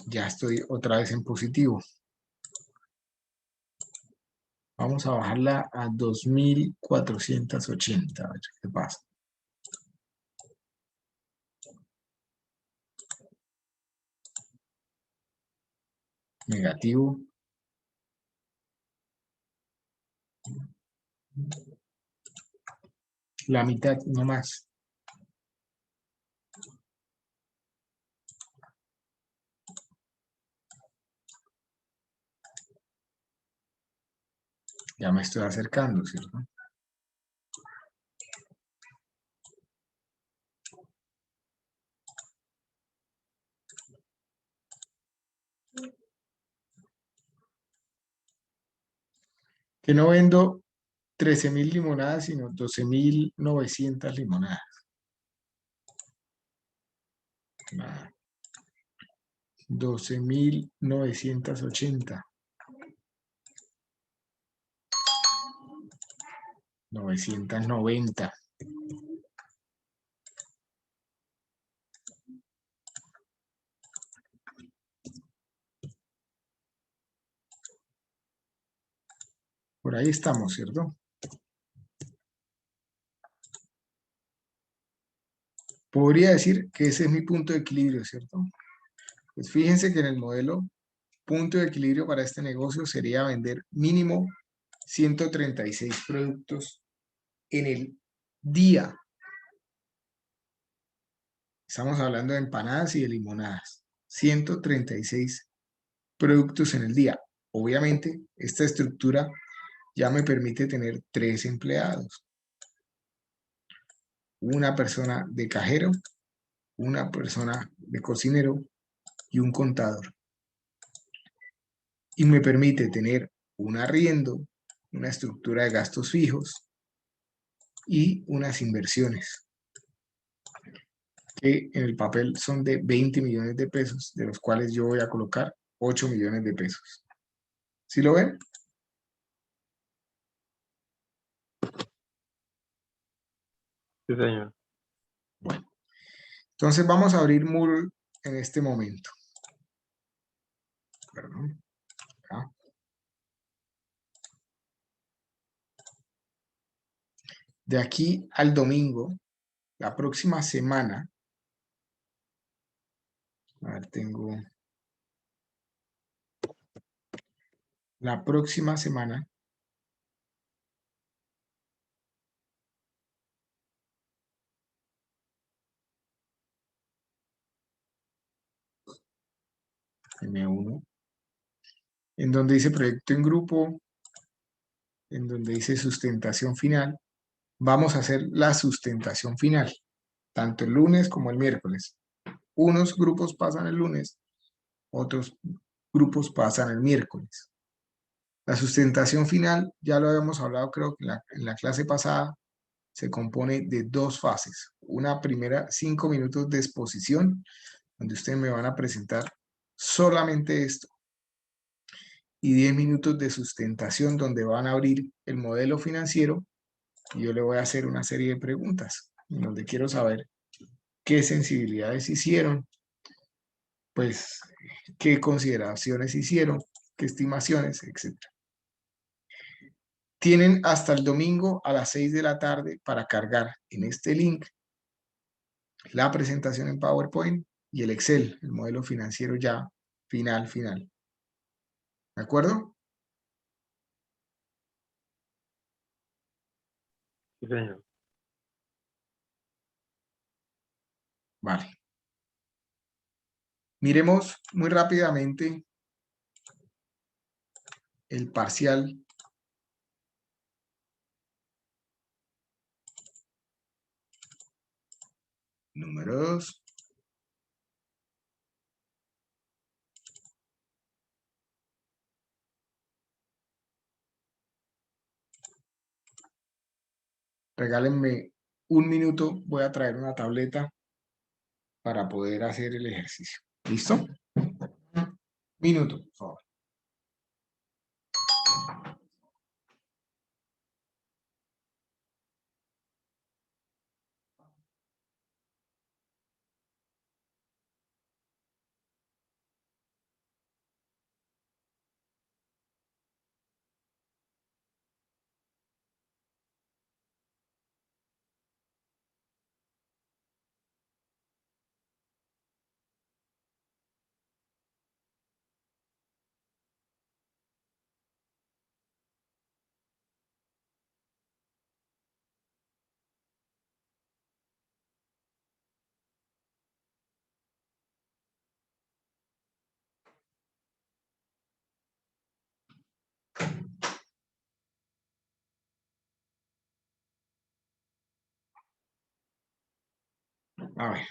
Ya estoy otra vez en positivo. Vamos a bajarla a 2.480. A ver qué pasa. Negativo. La mitad, no más. Ya me estoy acercando, ¿cierto? Que no vendo 13.000 limonadas, sino 12.900 limonadas. 12.980. 990. Por ahí estamos, ¿cierto? Podría decir que ese es mi punto de equilibrio, ¿cierto? Pues fíjense que en el modelo, punto de equilibrio para este negocio sería vender mínimo 136 productos en el día. Estamos hablando de empanadas y de limonadas. 136 productos en el día. Obviamente, esta estructura ya me permite tener 3 empleados. Una persona de cajero, una persona de cocinero y un contador. Y me permite tener un arriendo, una estructura de gastos fijos y unas inversiones que en el papel son de 20 millones de pesos, de los cuales yo voy a colocar 8 millones de pesos. ¿Sí lo ven? Sí, señor. Bueno, entonces vamos a abrir Moodle en este momento. Perdón. Acá. De aquí al domingo, la próxima semana, a ver, tengo la próxima semana, M1, en donde dice proyecto en grupo, en donde dice sustentación final, vamos a hacer la sustentación final, tanto el lunes como el miércoles. Unos grupos pasan el lunes, otros grupos pasan el miércoles. La sustentación final, ya lo habíamos hablado creo que en la clase pasada, se compone de 2 fases. Una primera, 5 minutos de exposición, donde ustedes me van a presentar solamente esto. Y 10 minutos de sustentación, donde van a abrir el modelo financiero y yo le voy a hacer una serie de preguntas, en donde quiero saber qué sensibilidades hicieron, pues qué consideraciones hicieron, qué estimaciones, etc. Tienen hasta el domingo a las 6 de la tarde para cargar en este link la presentación en PowerPoint y el Excel, el modelo financiero ya final. ¿De acuerdo? Sí, señor. Vale. Miremos muy rápidamente el parcial. Número 2. Regálenme un minuto, voy a traer una tableta para poder hacer el ejercicio. ¿Listo? Minuto, por favor. A ver.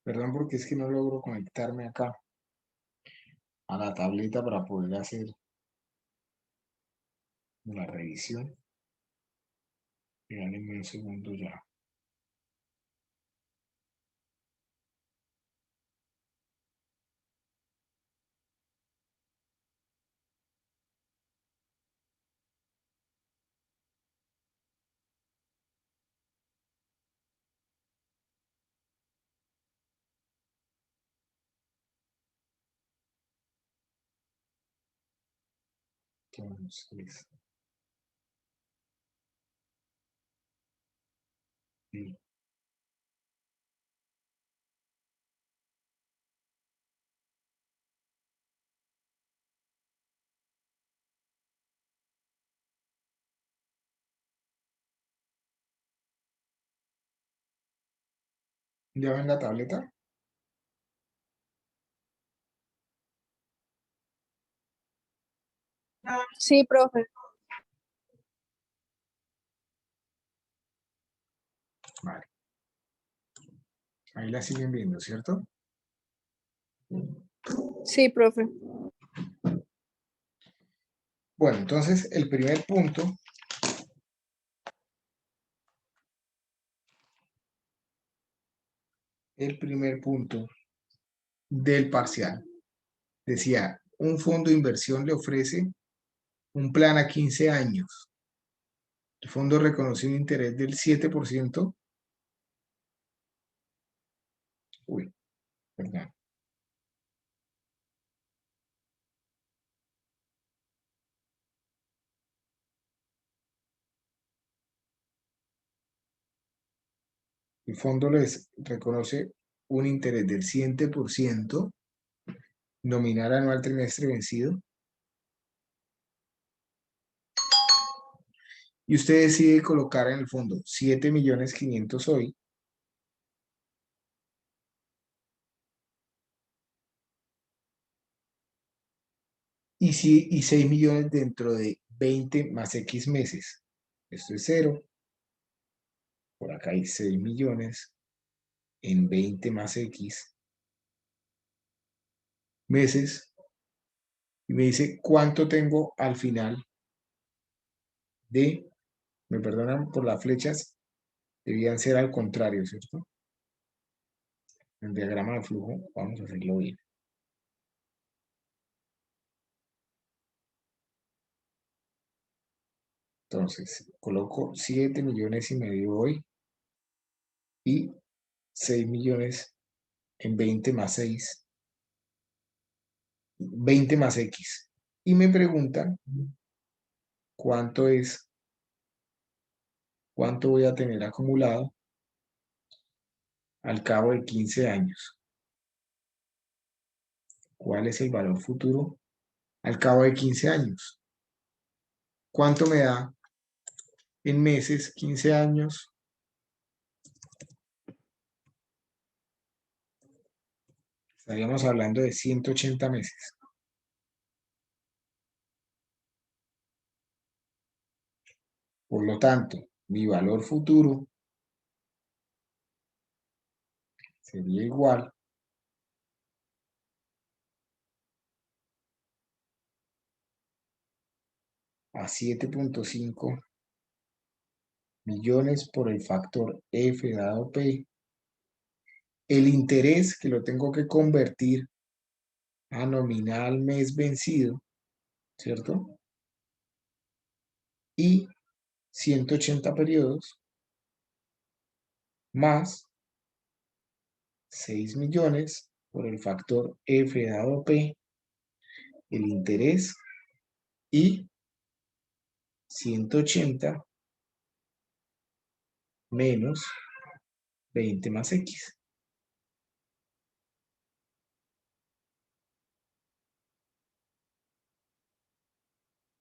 Perdón porque es que no logro conectarme acá a la tableta para poder hacer la revisión. Regálenme un segundo ya. Entonces, sí. ¿Ya ven la tableta? Sí, profe. Vale. Ahí la siguen viendo, ¿cierto? Sí, profe. Bueno, entonces el primer punto del parcial decía, un fondo de inversión le ofrece un plan a 15 años. El fondo reconoció un interés del 7%. Uy, perdón. El fondo les reconoce un interés del 7% nominal anual trimestre vencido. Y usted decide colocar en el fondo 7.500.000 hoy. Y 6 millones dentro de 20 más X meses. Esto es 0. Por acá hay 6 millones en 20 más X meses. Y me dice cuánto tengo al final de, me perdonan por las flechas, debían ser al contrario, ¿cierto? El diagrama de flujo, vamos a hacerlo bien. Entonces, coloco 7 millones y medio hoy y 6 millones en 20 más 6, 20 más X. Y me preguntan cuánto voy a tener acumulado al cabo de 15 años. ¿Cuál es el valor futuro al cabo de 15 años? ¿Cuánto me da en meses 15 años? Estaríamos hablando de 180 meses. Por lo tanto, mi valor futuro sería igual a 7.5 millones por el factor F dado P. El interés que lo tengo que convertir a nominal mes vencido, ¿cierto? Y 180 periodos más 6 millones por el factor F dado P, el interés, y 180 menos 20 más X.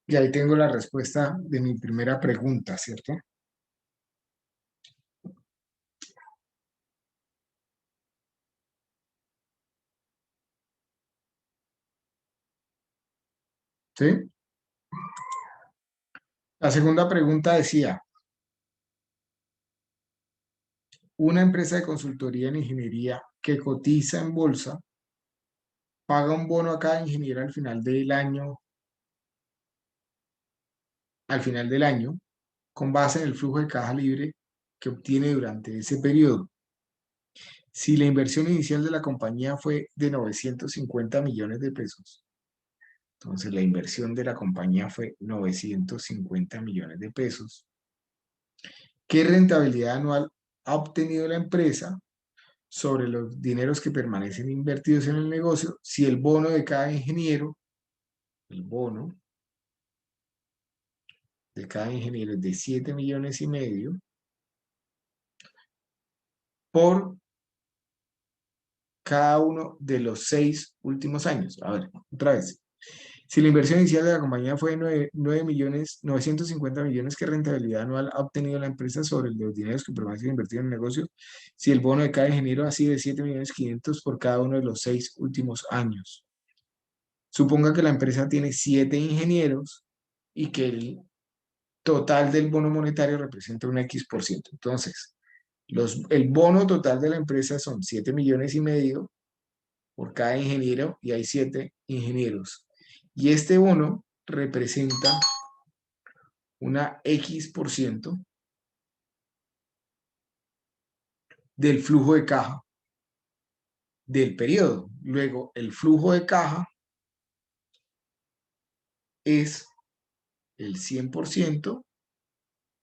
Y ahí tengo la respuesta de mi primera pregunta, ¿cierto? ¿Sí? La segunda pregunta decía, una empresa de consultoría en ingeniería que cotiza en bolsa paga un bono a cada ingeniero al final del año, con base en el flujo de caja libre que obtiene durante ese periodo. Si la inversión inicial de la compañía fue de 950 millones de pesos, entonces la inversión de la compañía fue 950 millones de pesos, ¿qué rentabilidad anual ha obtenido la empresa sobre los dineros que permanecen invertidos en el negocio si el bono de cada ingeniero, el bono de cada ingeniero es de 7 millones y medio por cada uno de los 6 últimos años? A ver, otra vez. Si la inversión inicial de la compañía fue de 9 millones, 950 millones, ¿qué rentabilidad anual ha obtenido la empresa sobre los dineros que permanecen invertidos en el negocio si el bono de cada ingeniero ha sido de 7 millones 500 por cada uno de los 6 últimos años? Suponga que la empresa tiene 7 ingenieros y que el total del bono monetario representa un X%. Entonces, el bono total de la empresa son 7 millones y medio por cada ingeniero y hay 7 ingenieros. Y este bono representa una X% del flujo de caja del periodo. Luego, el flujo de caja es el 100%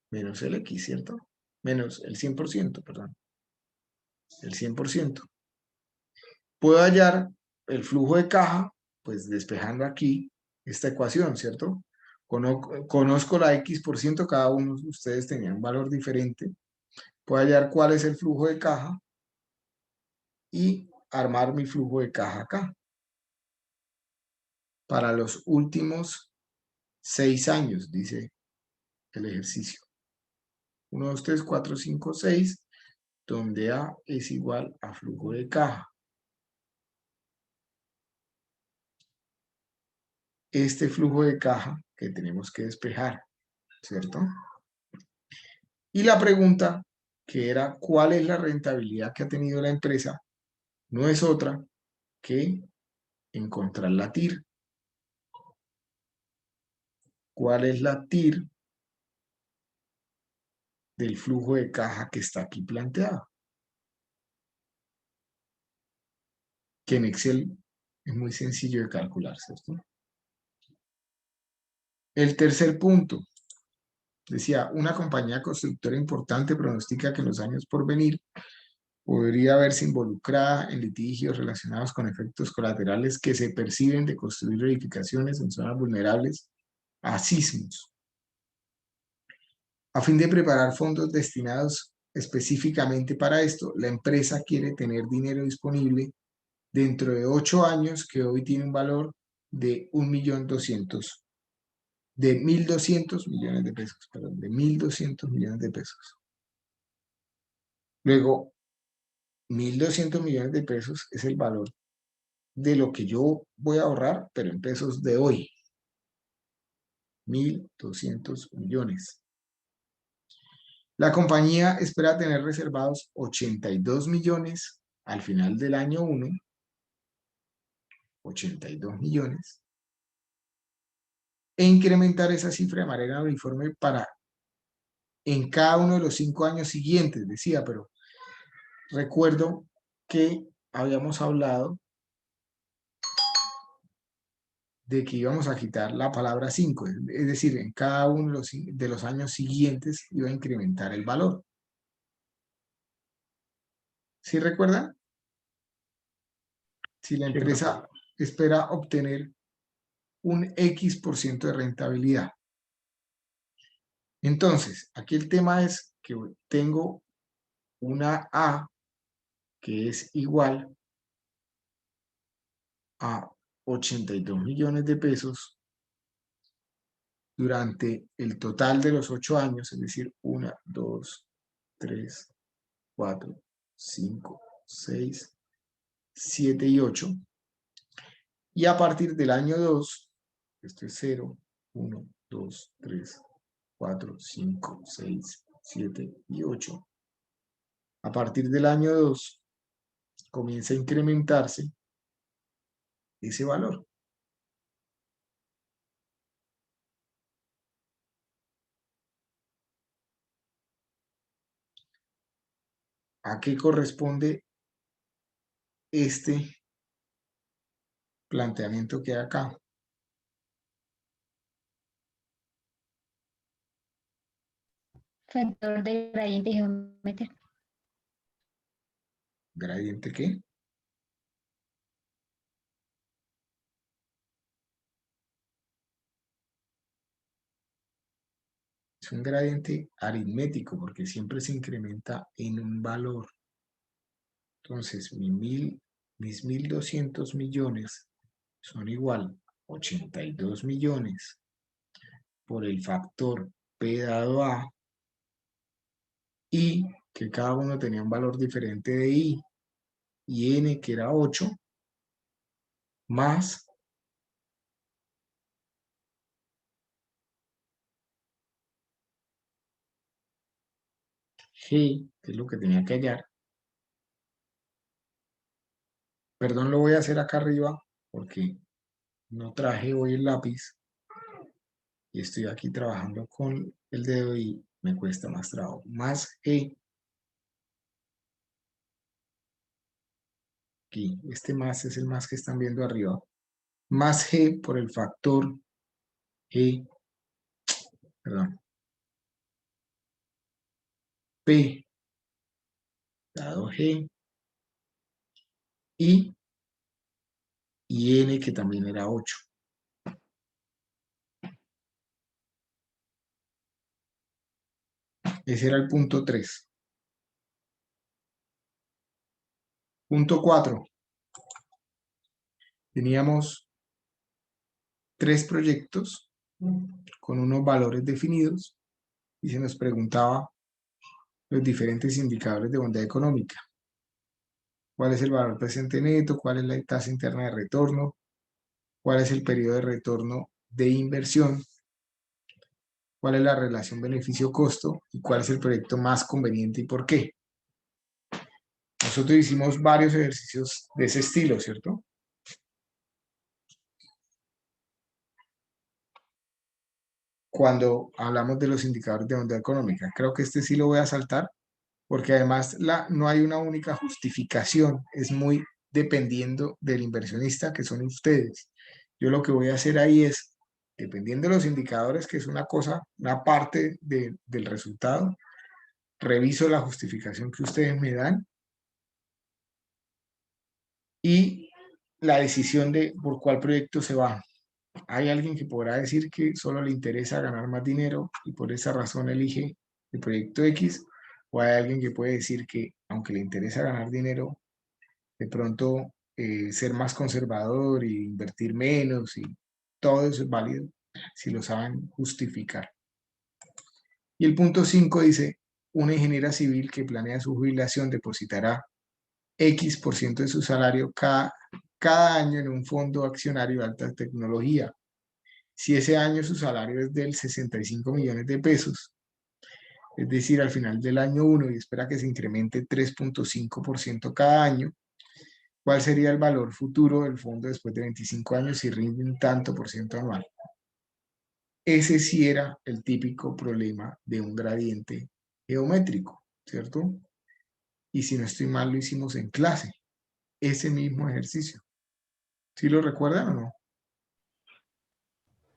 menos el X, ¿cierto? Menos el 100%, perdón. El 100%. Puedo hallar el flujo de caja, pues despejando aquí esta ecuación, ¿cierto? Conozco la X%, cada uno de ustedes tenía un valor diferente. Puedo hallar cuál es el flujo de caja y armar mi flujo de caja acá para los últimos 6 años, dice el ejercicio. 1, 2, 3, 4, 5, 6, donde A es igual a flujo de caja. este flujo de caja que tenemos que despejar, ¿cierto? Y la pregunta que era ¿cuál es la rentabilidad que ha tenido la empresa? No es otra que encontrar la TIR. ¿Cuál es la TIR del flujo de caja que está aquí planteado? Que en Excel es muy sencillo de calcular, ¿cierto? El tercer punto, decía, una compañía constructora importante pronostica que en los años por venir podría verse involucrada en litigios relacionados con efectos colaterales que se perciben de construir edificaciones en zonas vulnerables a sismos. A fin de preparar fondos destinados específicamente para esto, la empresa quiere tener dinero disponible dentro de 8 años, que hoy tiene un valor de 1.200.000, de 1.200 millones de pesos, perdón, de 1.200 millones de pesos. Luego, 1.200 millones de pesos es el valor de lo que yo voy a ahorrar, pero en pesos de hoy. 1.200 millones. La compañía espera tener reservados 82 millones al final del año 1, 82 millones, e incrementar esa cifra de manera uniforme para en cada uno de los 5 años siguientes, decía, pero recuerdo que habíamos hablado de que íbamos a quitar la palabra 5, es decir, en cada uno de los años siguientes iba a incrementar el valor. ¿Sí recuerdan? Si la empresa espera obtener un X% de rentabilidad. Entonces, aquí el tema es que tengo una A que es igual a 82 millones de pesos durante el total de los 8 años, es decir, 1, 2, 3, 4, 5, 6, 7 y 8. Y a partir del año 2, esto es 0, 1, 2, 3, 4, 5, 6, 7 y 8. A partir del año 2 comienza a incrementarse ese valor. ¿A qué corresponde este planteamiento que hay acá? Factor de gradiente geométrico. ¿Gradiente qué? Es un gradiente aritmético porque siempre se incrementa en un valor. Entonces, mis 1.200 millones son igual a 82 millones por el factor P dado A, y que cada uno tenía un valor diferente de I, y N que era 8, más G, que es lo que tenía que hallar. Perdón, lo voy a hacer acá arriba porque no traje hoy el lápiz y estoy aquí trabajando con el dedo y me cuesta más trabajo. Más G, aquí, este más es el más que están viendo arriba, más G por el factor G, perdón, P dado G, y N que también era 8. Ese era el punto 3. Punto 4. Teníamos 3 proyectos con unos valores definidos y se nos preguntaba los diferentes indicadores de bondad económica. ¿Cuál es el valor presente neto? ¿Cuál es la tasa interna de retorno? cuál es el periodo de retorno de inversión, cuál es la relación beneficio-costo y cuál es el proyecto más conveniente y por qué. Nosotros hicimos varios ejercicios de ese estilo, ¿cierto? Cuando hablamos de los indicadores de onda económica. Creo que este sí lo voy a saltar, porque además no hay una única justificación, es muy dependiendo del inversionista, que son ustedes. Yo lo que voy a hacer ahí es, dependiendo de los indicadores, que es una cosa, una parte del resultado, reviso la justificación que ustedes me dan y la decisión de por cuál proyecto se va. Hay alguien que podrá decir que solo le interesa ganar más dinero y por esa razón elige el proyecto X, o hay alguien que puede decir que aunque le interesa ganar dinero, de pronto ser más conservador y invertir menos, y todo eso es válido si lo saben justificar. Y el punto 5 dice, una ingeniera civil que planea su jubilación depositará X% de su salario cada año en un fondo accionario de alta tecnología. Si ese año su salario es del 65 millones de pesos, es decir, al final del año 1 y espera que se incremente 3.5% cada año, ¿cuál sería el valor futuro del fondo después de 25 años si rinde un tanto por ciento anual? Ese sí era el típico problema de un gradiente geométrico, ¿cierto? Y si no estoy mal, lo hicimos en clase, ese mismo ejercicio. ¿Sí lo recuerdan o no?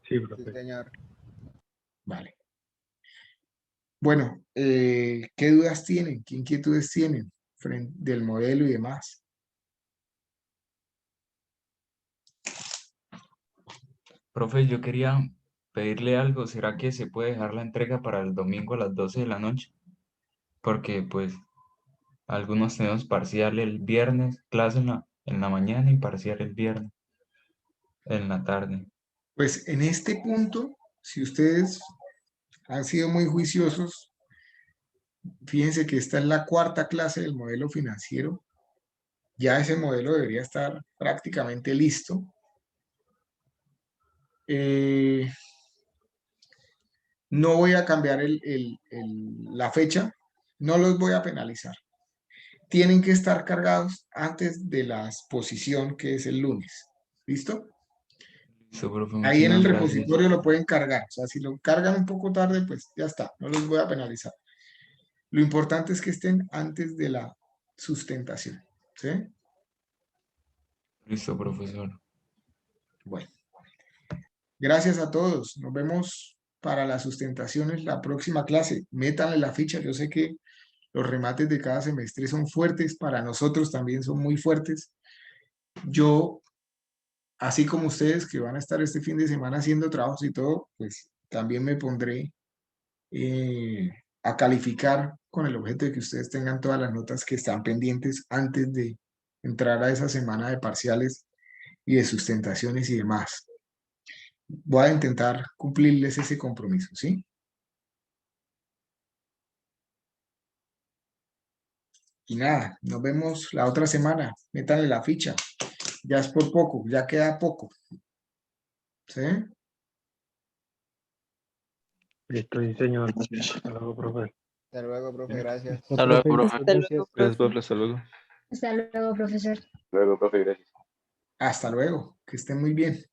Sí, Sí, profe. señor. Vale. Bueno, ¿qué dudas tienen? ¿Qué inquietudes tienen frente del modelo y demás? Profe, yo quería pedirle algo. ¿Será que se puede dejar la entrega para el domingo a las 12 de la noche? Porque pues algunos tenemos parcial el viernes, clase en la mañana y parcial el viernes en la tarde. Pues en este punto, si ustedes han sido muy juiciosos, fíjense que esta es la cuarta clase del modelo financiero. Ya ese modelo debería estar prácticamente listo. No voy a cambiar la fecha, no los voy a penalizar. Tienen que estar cargados antes de la exposición, que es el lunes. ¿Listo? Listo, profe, Ahí en el muchísimas gracias. repositorio lo pueden cargar. O sea, si lo cargan un poco tarde, pues ya está, no los voy a penalizar. Lo importante es que estén antes de la sustentación. ¿Sí? Listo, profesor. Bueno, gracias a todos. Nos vemos para las sustentaciones la próxima clase. Métanle la ficha. Yo sé que los remates de cada semestre son fuertes. Para nosotros también son muy fuertes. Yo, así como ustedes que van a estar este fin de semana haciendo trabajos y todo, pues también me pondré a calificar con el objeto de que ustedes tengan todas las notas que están pendientes antes de entrar a esa semana de parciales y de sustentaciones y demás. Voy a intentar cumplirles ese compromiso, ¿sí? Y nada, nos vemos la otra semana. Métanle la ficha. Ya es por poco, ya queda poco. ¿Sí? Listo, sí, señor. Hasta luego, profe. Hasta luego, profe, gracias. Hasta luego, profe. Hasta luego, Gracias, profe. profe. Hasta luego. Hasta luego, profesor. Luego, profe, gracias. Hasta luego. Que estén muy bien.